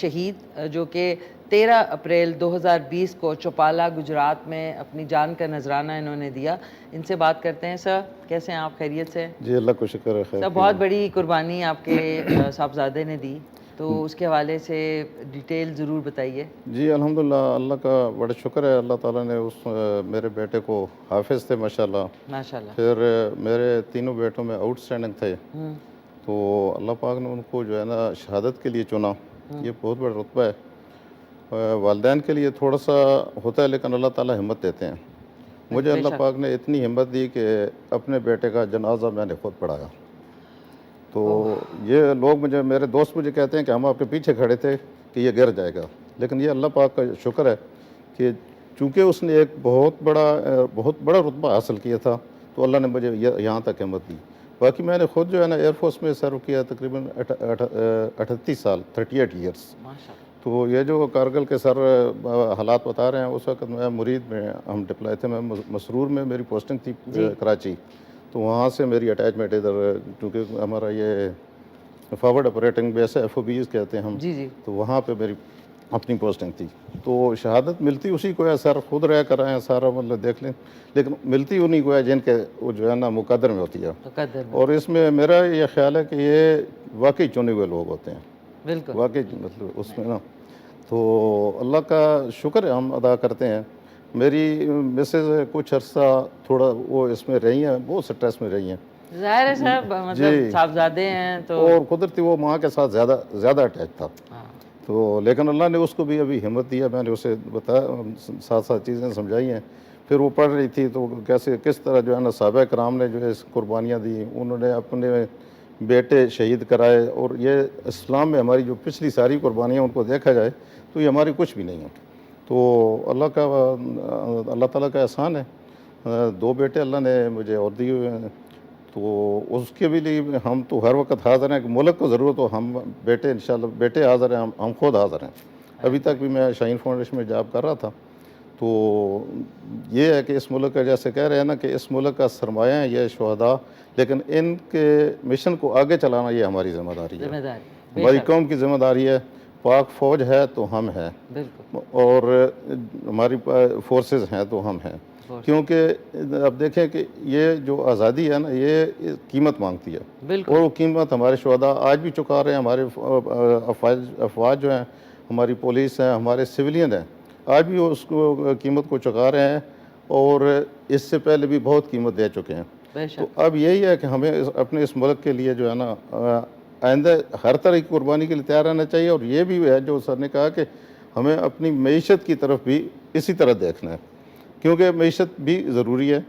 شہید جو کہ 13 April 2020 کو چوپالا گجرات میں اپنی جان کا نذرانہ انہوں نے دیا. ان سے بات کرتے ہیں. سر کیسے ہیں آپ؟ خیریت سے؟ جی اللہ کو شکر ہے. سر بہت بڑی قربانی آپ کے صاحبزادے نے دی, تو اس کے حوالے سے ڈیٹیل ضرور بتائیے. جی الحمدللہ اللہ کا بڑا شکر ہے. اللہ تعالیٰ نے اس میرے بیٹے کو حافظ تھے ماشاءاللہ. ماشاءاللہ. پھر میرے تینوں بیٹوں میں آؤٹ اسٹینڈنگ تھے, تو اللہ پاک نے ان کو جو ہے نا شہادت کے لیے چنا. یہ بہت بڑا رتبہ ہے. والدین کے لیے تھوڑا سا ہوتا ہے, لیکن اللہ تعالیٰ ہمت دیتے ہیں. مجھے اللہ پاک نے اتنی ہمت دی کہ اپنے بیٹے کا جنازہ میں نے خود پڑھایا. تو یہ لوگ میرے دوست مجھے کہتے ہیں کہ ہم آپ کے پیچھے کھڑے تھے کہ یہ گر جائے گا, لیکن یہ اللہ پاک کا شکر ہے کہ چونکہ اس نے ایک بہت بڑا رتبہ حاصل کیا تھا, تو اللہ نے مجھے یہاں تک ہمت دی. باقی میں نے خود جو ہے نا ایئر فورس میں سرو کیا تقریباً 38 سال 38 ایئرس. تو یہ جو کارگل کے سر حالات بتا رہے ہیں, اس وقت میں مرید میں ہم ڈپلائے تھے. میں مسرور میں میری پوسٹنگ تھی کراچی, تو وہاں سے میری اٹیچمنٹ ادھر, کیونکہ ہمارا یہ فارورڈ آپریٹنگ بیس ہے, FOBs کہتے ہیں ہم. تو وہاں پہ میری اپنی پوسٹنگ تھی. تو شہادت ملتی اسی کو ہے, سر خود رہ کر آئے ہیں سارا مطلب دیکھ لیں, لیکن ملتی انہیں کو ہے جن کے وہ جو ہے نا مقدر میں ہوتی ہے. اور اس میں میرا یہ خیال ہے کہ یہ واقعی چنے ہوئے لوگ ہوتے ہیں. بالکل واقعی مطلب اس میں نا, تو اللہ کا شکر ہم ادا کرتے ہیں. میری مسز کچھ عرصہ تھوڑا وہ اس میں رہی ہیں, بہت سٹریس میں رہی ہیں. ظاہر ہے صاحب, مطلب صاحبزادے ہیں تو, اور قدرتی وہ ماں کے ساتھ زیادہ اٹیچ تھا. تو لیکن اللہ نے اس کو بھی ابھی ہمت دیا. میں نے اسے بتایا, ساتھ چیزیں سمجھائی ہیں. پھر وہ پڑھ رہی تھی تو کس طرح جو ہے نا صحابہ کرام نے جو ہے قربانیاں دی, انہوں نے اپنے بیٹے شہید کرائے. اور یہ اسلام میں ہماری جو پچھلی ساری قربانیاں ان کو دیکھا جائے تو یہ ہماری کچھ بھی نہیں ہیں. تو اللہ تعالیٰ کا احسان ہے. 2 بیٹے اللہ نے مجھے اور دیے ہوئے ہیں, تو اس کے بھی لیے ہم تو ہر وقت حاضر ہیں کہ ملک کو ضرورت ہو, ہم بیٹے انشاءاللہ بیٹے حاضر ہیں, ہم خود حاضر ہیں. ابھی تک بھی میں شاہین فاؤنڈیشن میں جاب کر رہا تھا. تو یہ ہے کہ اس ملک کا, جیسے کہہ رہے ہیں نا کہ اس ملک کا سرمایہ ہے یہ شہداء, لیکن ان کے مشن کو آگے چلانا یہ ہماری ذمہ داری ہے, ہماری قوم کی ذمہ داری ہے. پاک فوج ہے تو ہم ہیں, اور ہماری فورسز ہیں تو ہم ہیں. کیونکہ اب دیکھیں کہ یہ جو آزادی ہے نا یہ قیمت مانگتی ہے, اور وہ قیمت ہمارے شہداء آج بھی چکا رہے ہیں. ہمارے افواج جو ہیں, ہماری پولیس ہیں, ہمارے سویلین ہیں, آج بھی وہ اس کو قیمت کو چکا رہے ہیں, اور اس سے پہلے بھی بہت قیمت دے چکے ہیں. تو اب یہی ہے کہ ہمیں اپنے اس ملک کے لیے جو ہے نا آئندہ ہر طرح کی قربانی کے لیے تیار رہنا چاہیے. اور یہ بھی ہے جو سر نے کہا کہ ہمیں اپنی معیشت کی طرف بھی اسی طرح دیکھنا ہے, کیونکہ معیشت بھی ضروری ہے.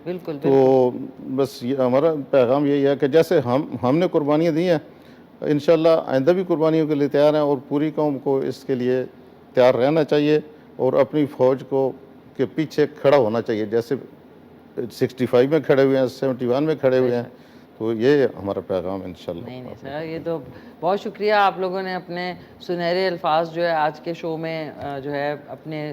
تو بس ہمارا پیغام یہی ہے کہ جیسے ہم نے قربانیاں دی ہیں, انشاءاللہ آئندہ بھی قربانیوں کے لیے تیار ہیں, اور پوری قوم کو اس کے لیے تیار رہنا چاہیے, اور اپنی فوج کو کے پیچھے کھڑا ہونا چاہیے. جیسے 65 میں کھڑے ہوئے ہیں, 71 میں کھڑے ہوئے ہیں. تو یہ ہمارا پیغام ہے انشاءاللہ. نہیں سر, یہ تو بہت شکریہ. آپ لوگوں نے اپنے سنہرے الفاظ جو ہے آج کے شو میں جو ہے اپنے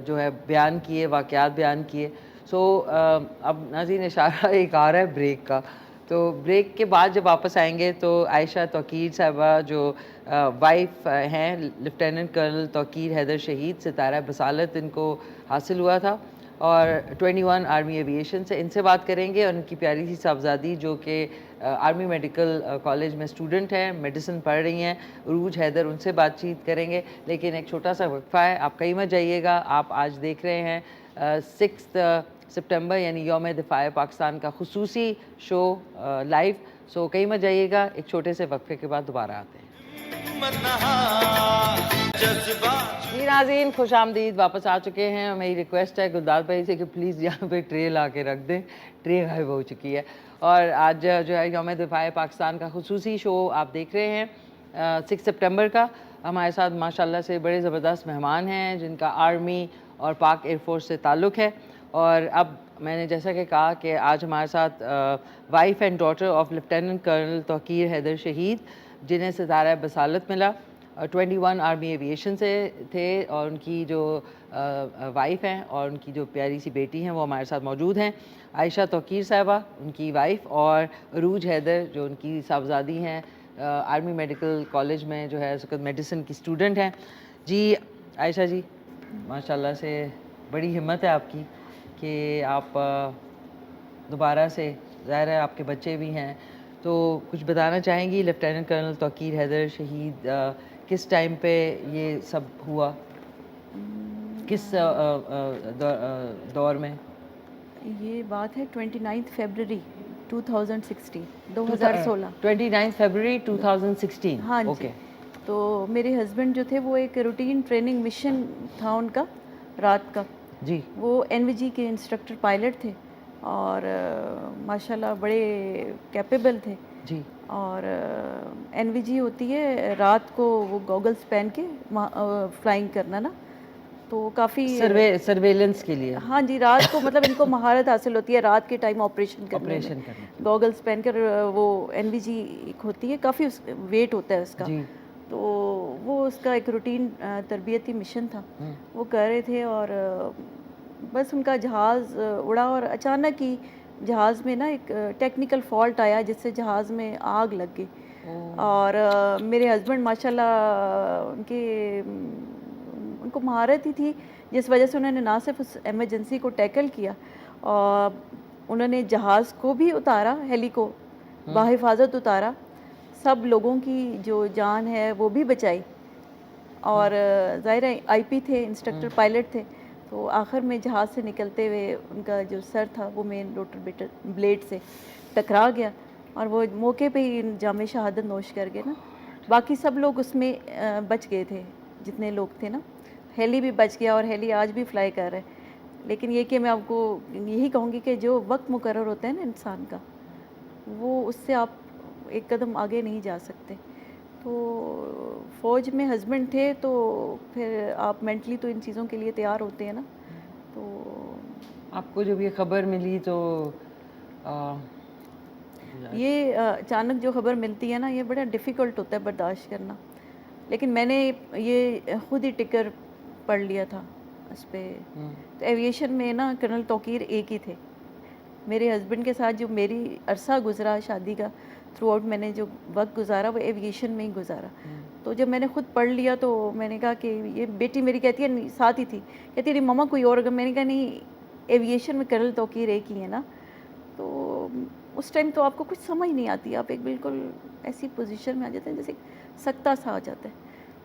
جو ہے بیان کیے, واقعات بیان کیے. سو اب ناظرین اشارہ ایک آ رہا ہے بریک کا, تو بریک کے بعد جب واپس آئیں گے تو عائشہ توقیر صاحبہ جو وائف ہیں لیفٹیننٹ کرنل توقیر حیدر شہید, ستارہ بصالت ان کو حاصل ہوا تھا, اور 21 آرمی ایویشن سے, ان سے بات کریں گے. اور ان کی پیاری سی صاحبزادی جو کہ آرمی میڈیکل کالج میں اسٹوڈنٹ ہیں, میڈیسن پڑھ رہی ہیں, عروج حیدر, ان سے بات چیت کریں گے. لیکن ایک چھوٹا سا وقفہ ہے, آپ کہیں مت جائیے گا. آپ آج دیکھ رہے ہیں 6 سپٹمبر یعنی یوم دفاع پاکستان کا خصوصی شو لائیو. سو کہیں مت جائیے گا, ایک چھوٹے سے وقفے کے بعد دوبارہ آتے ہیں. جی ناظرین خوش آمدید, واپس آ چکے ہیں. میری ریکویسٹ ہے گلداد بھائی سے کہ پلیز یہاں پہ ٹرے لا کے رکھ دیں, ٹرے غائب ہو چکی ہے. اور آج جو ہے یوم دفاع پاکستان کا خصوصی شو آپ دیکھ رہے ہیں 6 سپٹمبر کا. ہمارے ساتھ ماشاءاللہ سے بڑے زبردست مہمان ہیں جن کا آرمی اور پاک ایئر فورس سے تعلق ہے. اور اب میں نے جیسا کہ کہا کہ آج ہمارے ساتھ wife and daughter of lieutenant colonel Tauqeer Haider شہید, جنہیں ستارہ بصالت ملا, 21 آرمی ایویشن سے تھے, اور ان کی جو وائف ہیں اور ان کی جو پیاری سی بیٹی ہیں وہ ہمارے ساتھ موجود ہیں. عائشہ توقیر صاحبہ ان کی وائف, اور عروج حیدر جو ان کی صاحبزادی ہیں, آرمی میڈیکل کالج میں جو ہے اس وقت میڈیسن کی اسٹوڈنٹ ہیں. جی عائشہ جی, ماشاءاللہ سے بڑی ہمت ہے آپ کی کہ آپ دوبارہ سے, ظاہر ہے آپ کے بچے بھی ہیں, تو کچھ بتانا چاہیں گی لیفٹیننٹ کرنل توقیر حیدر شہید کس ٹائم پہ یہ سب ہوا, کس دور میں؟ یہ بات ہے 29 فیبرری 2016 2016. 29 فیبرری 2016. ہاں جی. اوکے. تو میرے ہسبینڈ جو تھے وہ ایک روٹین ٹریننگ مشن تھا ان کا رات کا. جی. وہ NVG کے انسٹرکٹر پائلٹ تھے اور ماشاءاللہ بڑے کیپیبل تھے. جی. اور NVG ہوتی ہے رات کو وہ گوگلز پہن کے فلائنگ کرنا نا, تو کافی سرویلنس کے لیے. ہاں جی, رات کو مطلب ان کو مہارت حاصل ہوتی ہے رات کے ٹائم آپریشن کرنے میں. گوگلز پہن کر وہ NVG ایک ہوتی ہے, کافی ویٹ ہوتا ہے اس کا. جی. تو وہ اس کا ایک روٹین تربیتی مشن تھا, وہ کر رہے تھے اور بس ان کا جہاز اڑا اور اچانک ہی جہاز میں نا ایک ٹیکنیکل فالٹ آیا جس سے جہاز میں آگ لگ گئی. اور میرے ہسبینڈ ماشاءاللہ ان کو مہارت ہی تھی جس وجہ سے انہوں نے نہ صرف اس ایمرجنسی کو ٹیکل کیا, اور انہوں نے جہاز کو بھی اتارا, ہیلی کو بحفاظت اتارا, سب لوگوں کی جو جان ہے وہ بھی بچائی. اور ظاہر ہے IP تھے, انسٹرکٹر پائلٹ تھے, تو آخر میں جہاز سے نکلتے ہوئے ان کا جو سر تھا وہ مین روٹر بلیڈ سے ٹکرا گیا اور وہ موقع پہ ہی جام شہادت نوش کر گئے نا. باقی سب لوگ اس میں بچ گئے تھے جتنے لوگ تھے نا. ہیلی بھی بچ گیا اور ہیلی آج بھی فلائی کر رہے. لیکن یہ کہ میں آپ کو یہی کہوں گی کہ جو وقت مقرر ہوتا ہے نا انسان کا, وہ اس سے آپ ایک قدم آگے نہیں جا سکتے. تو فوج میں ہسبینڈ تھے تو پھر آپ مینٹلی تو ان چیزوں کے لیے تیار ہوتے ہیں نا. تو آپ کو جب یہ خبر ملی تو یہ اچانک جو خبر ملتی ہے نا, یہ بڑا ڈیفیکلٹ ہوتا ہے برداشت کرنا. لیکن میں نے یہ خود ہی ٹکر پڑھ لیا تھا اس پہ. تو ایویشن میں نا کرنل توقیر ایک ہی تھے. میرے ہسبینڈ کے ساتھ جو میری عرصہ گزرا شادی کا, تھرو آؤٹ میں نے جو وقت گزارا وہ ایویشن میں ہی گزارا. تو جب میں نے خود پڑھ لیا تو میں نے کہا کہ یہ بیٹی میری کہتی ہے, ساتھ ہی تھی, کہتی ہے ماما کوئی اور. میں نے کہا نہیں, ایویشن میں کرنل توقیر ایک ہی ہے نا. تو اس ٹائم تو آپ کو کچھ سمجھ نہیں آتی, آپ ایک بالکل ایسی پوزیشن میں آ جاتے ہیں جیسے سکتہ سا آ جاتا ہے.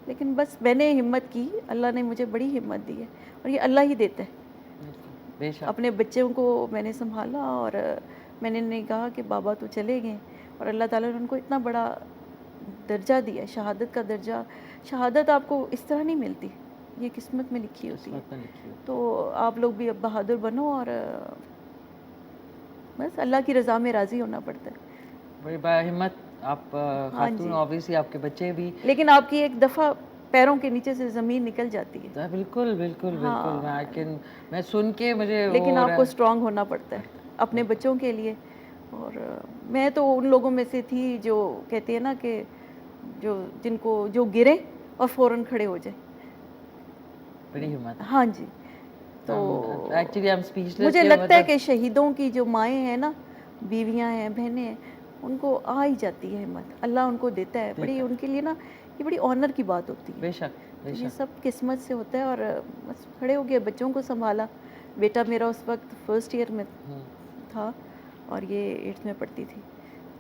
لیکن بس میں نے ہمت کی, اللہ نے مجھے بڑی ہمت دی ہے, اور یہ اللہ ہی دیتا ہے. اپنے بچوں کو میں نے سنبھالا اور میں نے نہیں کہا کہ بابا تو چلے گئے, اور اللہ تعالیٰ نے ان کو اتنا بڑا درجہ دیا, شہادت کا درجہ. شہادت آپ کو اس طرح نہیں ملتی, یہ قسمت میں لکھی ہوتی ہے. تو آپ لوگ بھی اب بہادر بنو اور بس اللہ کی رضا میں راضی ہونا پڑتا ہے. بڑی ہمت آپ خاتون, آبویسلی آپ کے بچے بھی. لیکن آپ کی ایک دفعہ پیروں کے نیچے سے زمین نکل جاتی ہے. بالکل بالکل بالکل, میں سن کے مجھے, لیکن آپ کو اسٹرانگ ہونا پڑتا ہے اپنے بچوں کے لیے. اور میں تو ان لوگوں میں سے تھی جو کہتے ہیں نا کہ جن کو جو گرے اور فوراً کھڑے ہو جائے. بڑی ہمت. ہاں جی. تو مجھے لگتا ہے کہ شہیدوں کی جو مائیں ہیں نا, بیویاں ہیں, بہنیں ہیں, ان کو آ ہی جاتی ہے ہمت, اللہ ان کو دیتا ہے. بڑی ان کے لیے نا یہ بڑی آنر کی بات ہوتی ہے. بے شک یہ سب قسمت سے ہوتا ہے. اور بس کھڑے ہو گئے, بچوں کو سنبھالا. بیٹا میرا اس وقت فرسٹ ایئر میں تھا اور یہ 8th میں پڑھتی تھی.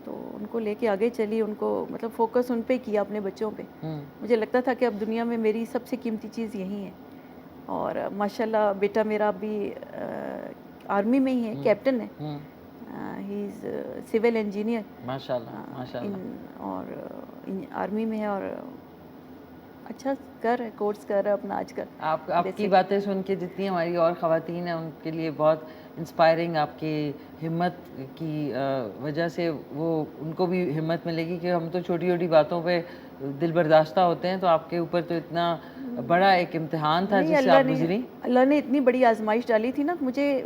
تو ان کو لے کے آگے چلی, ان کو مطلب فوکس ان پہ کیا, اپنے بچوں پہ. مجھے لگتا تھا کہ اب دنیا میں میری سب سے قیمتی چیز یہی ہے. اور ماشاءاللہ بیٹا میرا بھی آرمی میں ہی ہے, کیپٹن ہے. ہی از سول انجینئر ماشاءاللہ ماشاءاللہ, اور آرمی میں ہے, اور اچھا کر رہا ہے, کورس کر رہا ہے اپنا آج کل. آپ کی باتیں سن کے جتنی ہماری اور خواتین ہیں ان کے لیے بہت انسپائرنگ, آپ کی ہمت کی وجہ سے وہ ان کو بھی ہمت ملے گی کہ ہم تو چھوٹی چھوٹی باتوں پہ دل برداشتہ ہوتے ہیں, تو آپ کے اوپر تو اتنا بڑا ایک امتحان تھا جس سے آپ گزری. اللہ نے اتنی بڑی آزمائش ڈالی تھی نا. مجھے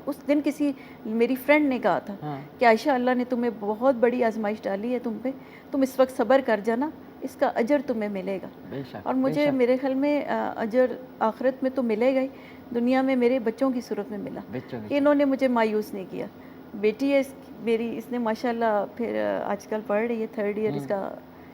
اس دن کسی میری فرینڈ نے کہا تھا کہ عائشہ اللہ نے تمہیں بہت بڑی آزمائش ڈالی ہے تم پہ, تم اس وقت صبر کر جانا, اس کا اجر تمہیں ملے گا. اور مجھے میرے خیال میں اجر آخرت میں تو ملے گا ہی, دنیا میں میرے بچوں کی صورت میں ملا کہ انہوں نے مجھے مایوس نہیں کیا. بیٹی ہے میری, اس نے ماشاءاللہ پھر آج کل پڑھ رہی ہے, 3rd ایئر اس کا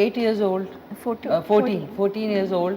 8 years old, 14 years old,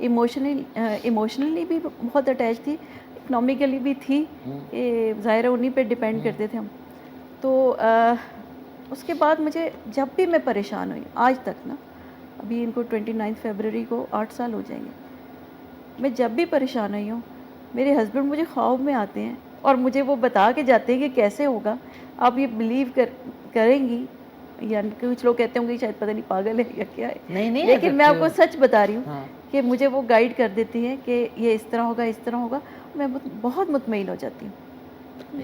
emotionally بھی بہت اٹیچ تھی, اکنامکلی بھی تھی کہ ظاہر ہے انہیں پہ ڈپینڈ کرتے تھے ہم. تو اس کے بعد مجھے جب بھی میں پریشان ہوئی آج تک نا, ابھی ان کو 29 فیبرری کو 8 سال ہو جائیں گے, میں جب بھی پریشان ہوئی ہوں میرے ہسبینڈ مجھے خواب میں آتے ہیں اور مجھے وہ بتا کے جاتے ہیں کہ کیسے ہوگا. آپ یہ بلیو کریں گی یا کچھ لوگ کہتے ہوں گے شاید پتہ نہیں پاگل ہے یا کیا ہے, نہیں, لیکن میں آپ کو سچ بتا رہی ہوں کہ مجھے وہ گائیڈ کر دیتی ہے کہ یہ اس طرح ہوگا, اس طرح ہوگا. میں بہت مطمئن ہو جاتی ہوں.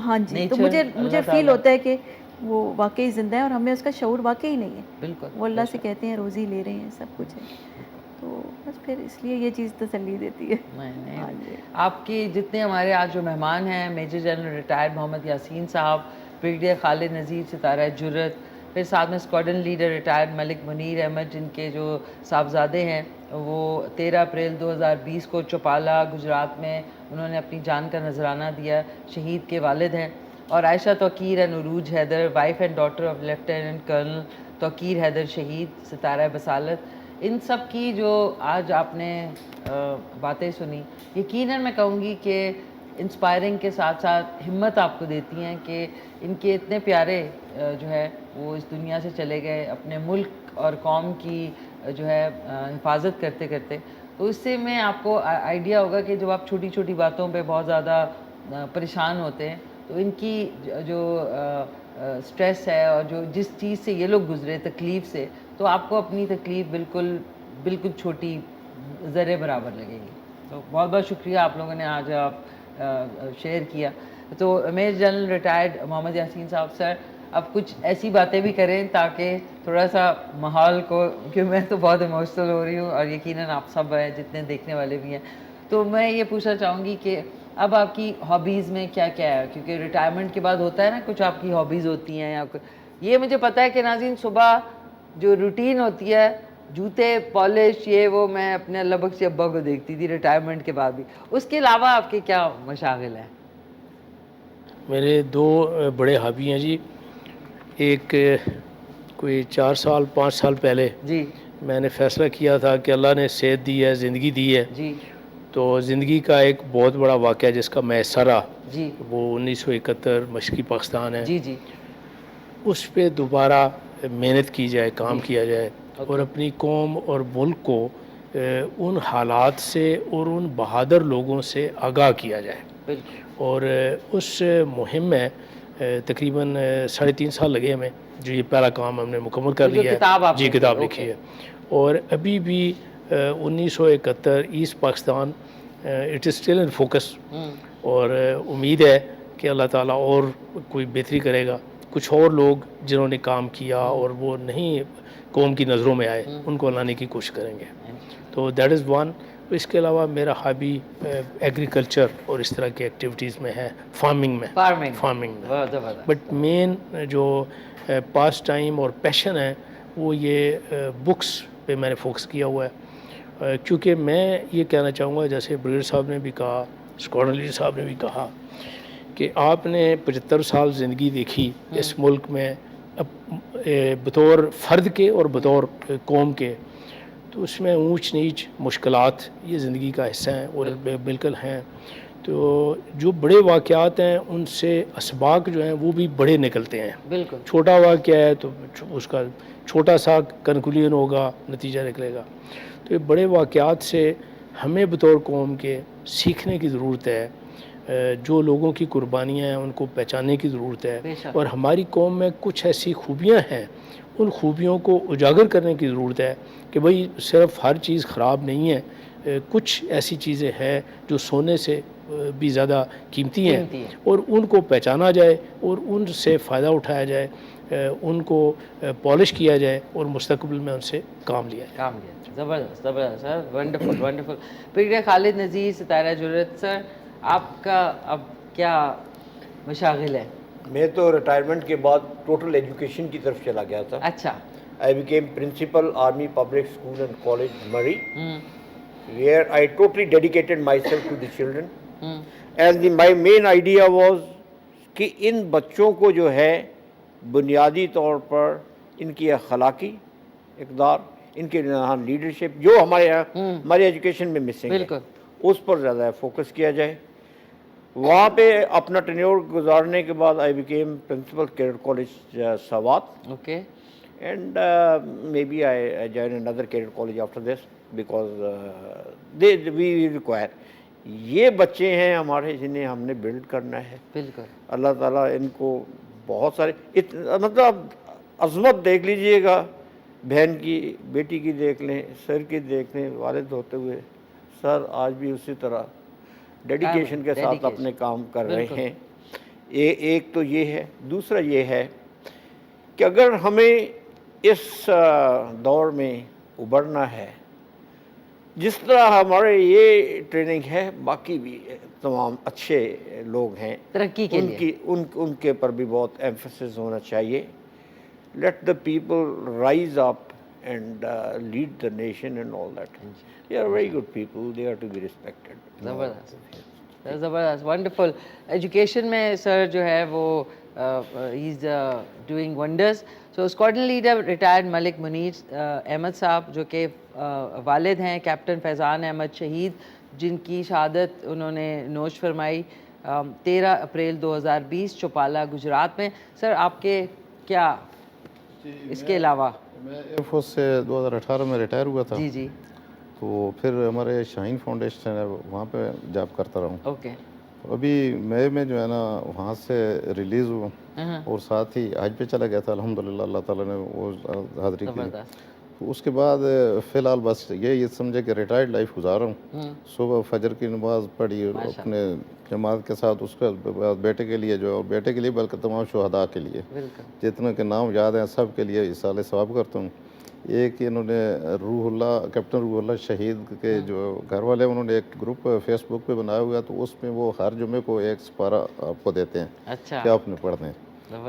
ہاں جی, تو مجھے فیل ہوتا ہے کہ وہ واقعی زندہ ہے اور ہمیں اس کا شعور واقعی نہیں ہے. بالکل, وہ اللہ سے کہتے ہیں روزی لے رہے ہیں, سب کچھ ہے. تو بس پھر اس لیے یہ چیز تسلی دیتی ہے. نہیں, آپ کی جتنے ہمارے آج جو مہمان ہیں, میجر جنرل ریٹائرڈ محمد یاسین صاحب, بریگیڈیئر خالد نذیر ستارہ جرت, پھر ساتھ میں squadron leader retired Malik Munir Ahmad, جن کے جو صاحبزادے ہیں وہ 13 اپریل 2020 کو چوپالا گجرات میں انہوں نے اپنی جان کا نذرانہ دیا, شہید کے والد ہیں. اور عائشہ Tauqeer and Urooj Haider, wife and daughter of lieutenant colonel Tauqeer Haider شہید ستارہ بصالت. ان سب کی جو آج آپ نے باتیں سنی, یقیناً میں کہوں گی کہ انسپائرنگ کے ساتھ ساتھ ہمت آپ کو دیتی ہیں کہ ان کے اتنے پیارے جو ہے وہ اس دنیا سے چلے گئے اپنے ملک اور قوم کی جو ہے حفاظت کرتے کرتے. تو اس سے میں آپ کو آئیڈیا ہوگا کہ جب آپ چھوٹی چھوٹی باتوں پہ بہت زیادہ پریشان ہوتے ہیں تو ان کی جو سٹریس ہے اور جو جس چیز سے یہ لوگ گزرے تکلیف سے, تو آپ کو اپنی تکلیف بالکل چھوٹی ذرے برابر لگے گی. تو بہت بہت شکریہ آپ لوگوں نے آج آپ شیئر کیا. تو میجر جنرل ریٹائرڈ محمد یاسین صاحب سر, اب کچھ ایسی باتیں بھی کریں تاکہ تھوڑا سا ماحول کو, کیونکہ میں تو بہت ایموشنل ہو رہی ہوں اور یقیناً آپ سب ہیں جتنے دیکھنے والے بھی ہیں. تو میں یہ پوچھنا چاہوں گی کہ اب آپ کی ہابیز میں کیا کیا ہے, کیونکہ ریٹائرمنٹ کے بعد ہوتا ہے نا کچھ آپ کی ہابیز ہوتی ہیں, یا یہ مجھے پتہ ہے کہ ناظرین صبح جو روٹین ہوتی ہے جوتے پالش یہ وہ میں اپنے اللہ بخش ابا کو دیکھتی تھی ریٹائرمنٹ کے بعد بھی. اس کے علاوہ آپ کے کیا مشاغل ہیں؟ میرے 2 بڑے ہابی ہیں جی. ایک کوئی 4 سال 5 سال پہلے جی میں نے فیصلہ کیا تھا کہ اللہ نے صحت دی ہے, زندگی دی ہے, جی تو زندگی کا ایک بہت بڑا واقعہ جس کا میں حصہ رہا, جی وہ 1971 مشرقی پاکستان ہے. جی جی اس پہ دوبارہ محنت کی جائے, کام کیا جائے اور اپنی قوم اور ملک کو ان حالات سے اور ان بہادر لوگوں سے آگاہ کیا جائے. اور اس مہم میں تقریباً 3.5 سال لگے ہمیں, جو یہ پہلا کام ہم نے مکمل کر لیا ہے. جی کتاب لکھی ہے. اور ابھی بھی 1971 East Pakistan it is still in focus, اور امید ہے کہ اللہ تعالیٰ اور کوئی بہتری کرے گا. کچھ اور لوگ جنہوں نے کام کیا اور وہ نہیں قوم کی نظروں میں آئے, ان کو لانے کی کوشش کریں گے. تو دیٹ از ون. اس کے علاوہ میرا ہابی ایگریکلچر اور اس طرح کی ایکٹیویٹیز میں ہے, فارمنگ میں. بٹ مین جو پاس ٹائم اور پیشن ہے وہ یہ بکس پہ میں نے فوکس کیا ہوا ہے. کیونکہ میں یہ کہنا چاہوں گا, جیسے بریگیڈیئر صاحب نے بھی کہا, اسکواڈرن لیڈر صاحب نے بھی کہا, کہ آپ نے 75 سال زندگی دیکھی اس ملک میں بطور فرد کے اور بطور قوم کے, تو اس میں اونچ نیچ مشکلات یہ زندگی کا حصہ ہیں اور بالکل ہیں. تو جو بڑے واقعات ہیں ان سے اسباق جو ہیں وہ بھی بڑے نکلتے ہیں. بالکل چھوٹا واقعہ ہے تو اس کا چھوٹا سا کنکلوژن ہوگا, نتیجہ نکلے گا. تو یہ بڑے واقعات سے ہمیں بطور قوم کے سیکھنے کی ضرورت ہے. جو لوگوں کی قربانیاں ہیں ان کو پہچاننے کی ضرورت ہے, اور ہماری قوم میں کچھ ایسی خوبیاں ہیں, ان خوبیوں کو اجاگر کرنے کی ضرورت ہے کہ بھئی صرف ہر چیز خراب نہیں ہے, کچھ ایسی چیزیں ہیں جو سونے سے بھی زیادہ قیمتی ہیں, اور ان کو پہچانا جائے اور ان سے فائدہ اٹھایا جائے, ان کو پالش کیا جائے اور مستقبل میں ان سے کام لیا جائے. زبردست زبردست سر, ونڈرفل ونڈرفل. بریگیڈیئر خالد نذیر ستارہ جرت سر, آپ کا اب کیا مشاغل ہے؟ میں تو ریٹائرمنٹ کے بعد ٹوٹل ایجوکیشن کی طرف چلا گیا تھا. اچھا. I became principal Army Public School and College, Murray, where I totally dedicated myself to the children. And my main idea was کہ ان بچوں کو جو ہے بنیادی طور پر ان کی اخلاقی اقدار, ان کے ہاں لیڈرشپ جو ہمارے یہاں ہماری ایجوکیشن میں مسنگ ہے بالکل اس پر زیادہ فوکس کیا جائے. وہاں پہ اپنا ٹینیور گزارنے کے بعد I became principal cadet college Swat. Okay. And maybe I join another cadet college after this because we require. یہ بچے ہیں ہمارے جنہیں ہم نے بلڈ کرنا ہے. بالکل. اللہ تعالیٰ ان کو بہت سارے مطلب عظمت دیکھ لیجئے گا, بہن کی بیٹی کی دیکھ لیں, سر کی دیکھ لیں, والد ہوتے ہوئے سر آج بھی اسی طرح ڈیڈیکیشن کے ساتھ اپنے کام کر رہے ہیں. ایک تو یہ ہے. دوسرا یہ ہے کہ اگر ہمیں اس دور میں ابھرنا ہے, جس طرح ہمارے یہ ٹریننگ ہے, باقی بھی تمام اچھے لوگ ہیں ترقی کے لیے, ان کے پر بھی بہت ایمفسس ہونا چاہیے. Let the people rise up and lead the nation and all that. They are very good people, they are to be respected. زبردست, زبردست, ونڈرفل. ایجوکیشن میں سر جو ہے وہ ہی is doing wonders. So squadron leader retired Malik Munir Ahmed صاحب, جو کہ والد ہیں کیپٹن فیضان احمد شہید, جن کی شہادت انہوں نے نوش فرمائی 13 اپریل 2020 چوپالا گجرات میں. سر آپ کے کیا اس کے علاوہ؟ میں ایئر فورس سے 2018 میں ریٹائر ہوا تھا. جی جی. تو پھر ہمارے شاہین فاؤنڈیشن ہے وہاں پہ جاب کرتا رہا ہوں. اوکے. ابھی مئی میں جو ہے نا وہاں سے ریلیز ہوا اور ساتھ ہی حج پہ چلا گیا تھا. الحمدللہ اللہ تعالیٰ نے وہ حاضری کی. تو اس کے بعد فی الحال بس یہ سمجھے کہ ریٹائرڈ لائف گزار رہا ہوں. صبح فجر کی نماز پڑھی اپنے جماعت کے ساتھ, اس کے بعد بیٹے کے لیے جو بیٹے کے لیے بلکہ تمام شہداء کے لیے جتنے کے نام یاد ہیں سب کے لیے اصالہ ثواب کرتا ہوں. ایک انہوں نے روح اللہ, کیپٹن روح اللہ شہید کے جو گھر والے انہوں نے ایک گروپ فیس بک پہ بنایا ہوا, تو اس میں وہ ہر جمعے کو ایک سپارہ آپ کو دیتے ہیں. اچھا. کہ آپ نے پڑھنا ہے,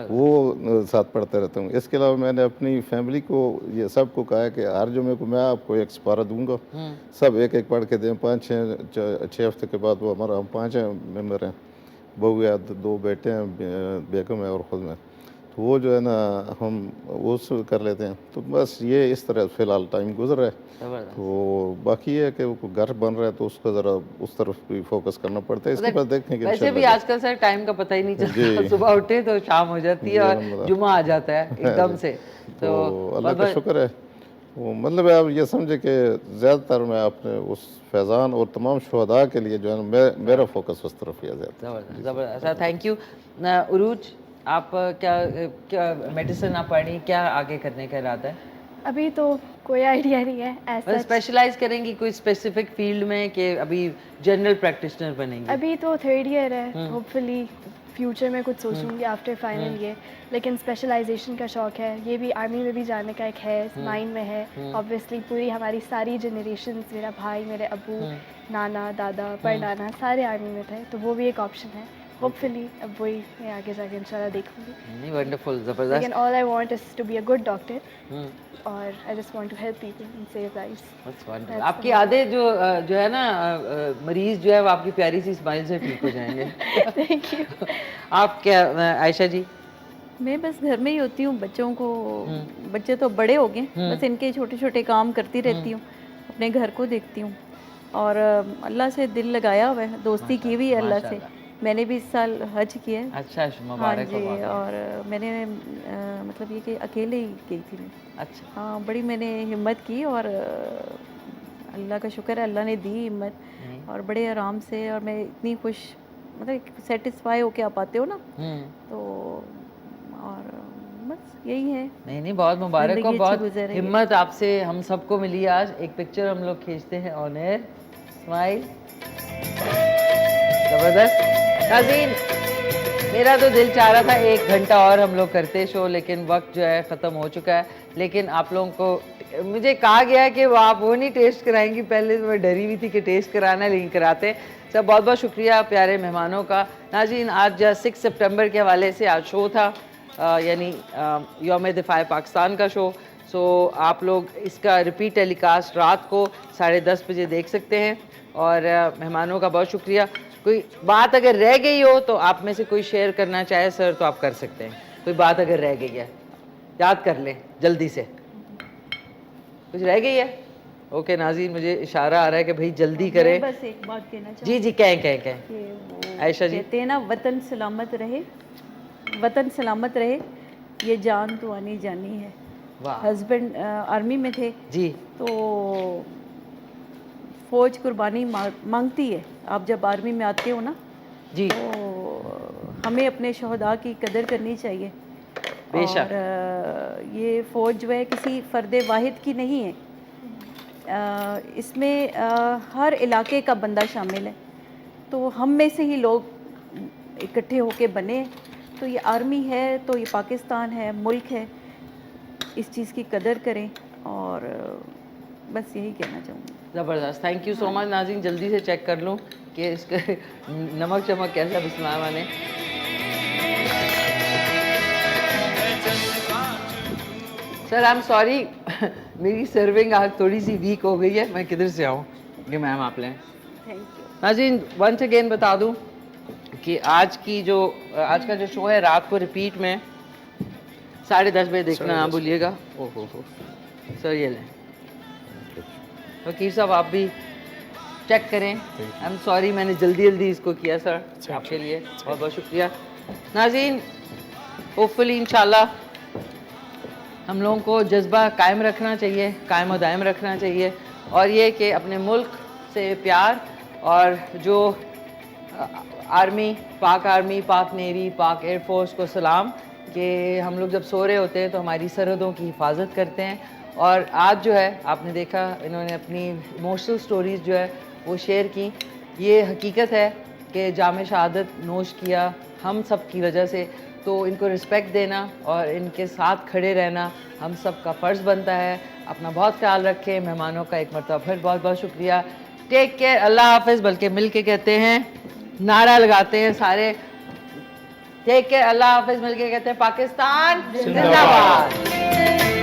وہ ساتھ پڑھتے رہتا ہوں. اس کے علاوہ میں نے اپنی فیملی کو یہ سب کو کہا ہے کہ ہر جمعے کو میں آپ کو ایک سپارہ دوں گا, سب ایک ایک پڑھ کے دیں. 5-6 ہفتے کے بعد وہ ہمارا ہم 5 ممبر ہیں, بہو ہے, 2 بیٹے ہیں, بیگم ہے اور خود میں. تو وہ جو ہے نا ہم وہ کر لیتے ہیں. تو بس یہ اس طرح فی الحال ٹائم گزر رہا ہے. تو باقی یہ ہے کہ وہ گھر بن رہا ہے تو اس کو ذرا اس طرف بھی فوکس کرنا پڑتا ہے. اس کے بعد دیکھیں گے. ویسے بھی آج کل سر ٹائم کا پتہ ہی نہیں چلتا, صبح اٹھے تو شام ہو جاتی ہے اور جمعہ آ جاتا ہے ایک دم سے. تو اللہ کا شکر ہے. وہ مطلب آپ یہ سمجھے کہ زیادہ تر میں اپنے اس فیضان اور تمام شہداء کے لیے جو ہے نا میرا فوکس اس طرف کیا زیادہ. زبردست, زبردست. Thank you. عروج, آپ کیا میڈیسن آپ پڑھیں, کیا آگے کرنے کا ارادہ ہے؟ ابھی تو کوئی آئیڈیا نہیں ہے. ایسا اسپیشلائز کریں گی کوئی اسپیسیفک فیلڈ میں کہ ابھی جنرل پریکٹیشنر بنیں گے؟ ابھی تو 3rd ایئر ہے, ہوپ فلی فیوچر میں کچھ سوچوں گی آفٹر فائنل ایئر. لیکن اسپیشلائزیشن کا شوق ہے, یہ بھی آرمی میں بھی جانے کا ایک ہے, مائنڈ میں ہے. آبویسلی پوری ہماری ساری جنریشنز, میرا بھائی, میرے ابو, نانا, دادا, پڑنانا سارے آرمی میں تھے, تو وہ بھی ایک آپشن ہے. ہوپ فلی اب وہی میں آگے جا کے انشاءاللہ دیکھوں گی. نہیں, ونڈرفل, زبردست. لیکن all I want is to be a good doctor اور I just want to help people and save lives. آپ کی عادت جو ہے نا, مریض جو ہے وہ آپ کی پیاری سی اسمائل سے ٹھیک ہو جائیں گے. Thank you. آپ کیا عائشہ جی؟ میں بس گھر میں ہی ہوتی ہوں. بچوں کو, بچے تو بڑے ہو گئے, بس ان کے چھوٹے چھوٹے کام کرتی رہتی ہوں, اپنے گھر کو دیکھتی ہوں. اور اللہ سے دل لگایا ہوا ہے, دوستی کی ہوئی ہے اللہ سے. میں نے بھی اس سال حج کیا ہے. اچھا, مبارک ہو. جی, اور میں نے مطلب یہ کہ اکیلے ہی گئی تھی میں. اچھا. ہاں, بڑی میں نے ہمت کی اور اللہ کا شکر ہے اللہ نے دی ہمت, اور بڑے آرام سے. اور میں اتنی خوش, مطلب سیٹسفائی ہو کے آپ آتے ہو نا, تو اور بس یہی ہے. نہیں, بہت مبارک ہو, بہت ہمت آپ سے ہم سب کو ملی آج. ایک پکچر ہم لوگ کھینچتے ہیں آن ایئر. اسمائل. زبردست. ناظرین, میرا تو دل چاہ رہا تھا 1 گھنٹہ اور ہم لوگ کرتے شو, لیکن وقت جو ہے ختم ہو چکا ہے. لیکن آپ لوگوں کو مجھے کہا گیا ہے کہ وہ آپ وہ نہیں ٹیسٹ کرائیں گی. پہلے تو میں ڈری ہوئی تھی کہ ٹیسٹ کرانا ہے, لیکن کراتے. سب بہت بہت شکریہ پیارے مہمانوں کا. ناظرین, آج 6 سپٹمبر کے حوالے سے آج شو تھا, یعنی یوم دفاع پاکستان کا شو. سو آپ لوگ اس کا ریپیٹ ٹیلی کاسٹ رات کو 10:30 بجے دیکھ سکتے ہیں. اور مہمانوں کا بہت شکریہ. کوئی بات اگر رہ گئی ہو تو آپ میں سے کوئی شیئر کرنا چاہے سر تو آپ کر سکتے ہیں. کوئی بات اگر رہ گئی ہے یاد کر لیں جلدی سے. کچھ رہ گئی ہے؟ اوکے ناظرین مجھے اشارہ آ رہا ہے کہ بھائی جلدی کریں. بس ایک بات کہنا چاہوں جی جی کہیں کہ وہ عائشہ جی کہتے ہیں نا وطن سلامت رہے، وطن سلامت رہے، یہ جان تو آنی جانی ہے. ہسبینڈ آرمی میں تھے جی، تو فوج قربانی مانگتی ہے. آپ جب آرمی میں آتے ہو نا جی تو ہمیں اپنے شہداء کی قدر کرنی چاہیے. بے شک. اور یہ فوج جو ہے کسی فرد واحد کی نہیں ہے، اس میں ہر علاقے کا بندہ شامل ہے. تو ہم میں سے ہی لوگ اکٹھے ہو کے بنے. تو یہ آرمی ہے تو یہ پاکستان ہے، ملک ہے، اس چیز کی قدر کریں. اور بس یہی کہنا چاہوں گی. زبردست، تھینک یو سو مچ. ناظرین جلدی سے چیک کر لوں کہ اس کا نمک چمک کیسا بسم اللہ الرحمن الرحیم. سر آئی ایم سوری میری سرونگ آج تھوڑی سی ویک ہو گئی ہے. میں کدھر سے آؤں کہ میم آپ لیں. Thank you. ناظرین ونس اگین بتا دوں کہ آج کا جو شو ہے رات کو ریپیٹ میں 10:30 بجے دیکھنا نہ بھولیے گا. او ہو سر یہ لیں. وکیل صاحب آپ بھی چیک کریں. آئی ایم سوری میں نے جلدی اس کو کیا سر آپ کے لیے. بہت بہت شکریہ. ناظرین ہوپ فلی انشاءاللہ ہم لوگوں کو جذبہ قائم رکھنا چاہیے، قائم و دائم رکھنا چاہیے. اور یہ کہ اپنے ملک سے پیار اور جو آرمی، پاک نیوی، پاک ایئر فورس کو سلام کہ ہم لوگ جب سو رہے ہوتے ہیں تو ہماری سرحدوں کی حفاظت کرتے ہیں. اور آج جو ہے آپ نے دیکھا انہوں نے اپنی ایموشنل سٹوریز جو ہے وہ شیئر کی. یہ حقیقت ہے کہ جام شہادت نوش کیا ہم سب کی وجہ سے. تو ان کو رسپیکٹ دینا اور ان کے ساتھ کھڑے رہنا ہم سب کا فرض بنتا ہے. اپنا بہت خیال رکھیں. مہمانوں کا ایک مرتبہ پھر بہت بہت شکریہ. Take care. اللہ حافظ. بلکہ مل کے کہتے ہیں، نعرہ لگاتے ہیں سارے. Take care. اللہ حافظ. مل کے کہتے ہیں پاکستان زندہ باد.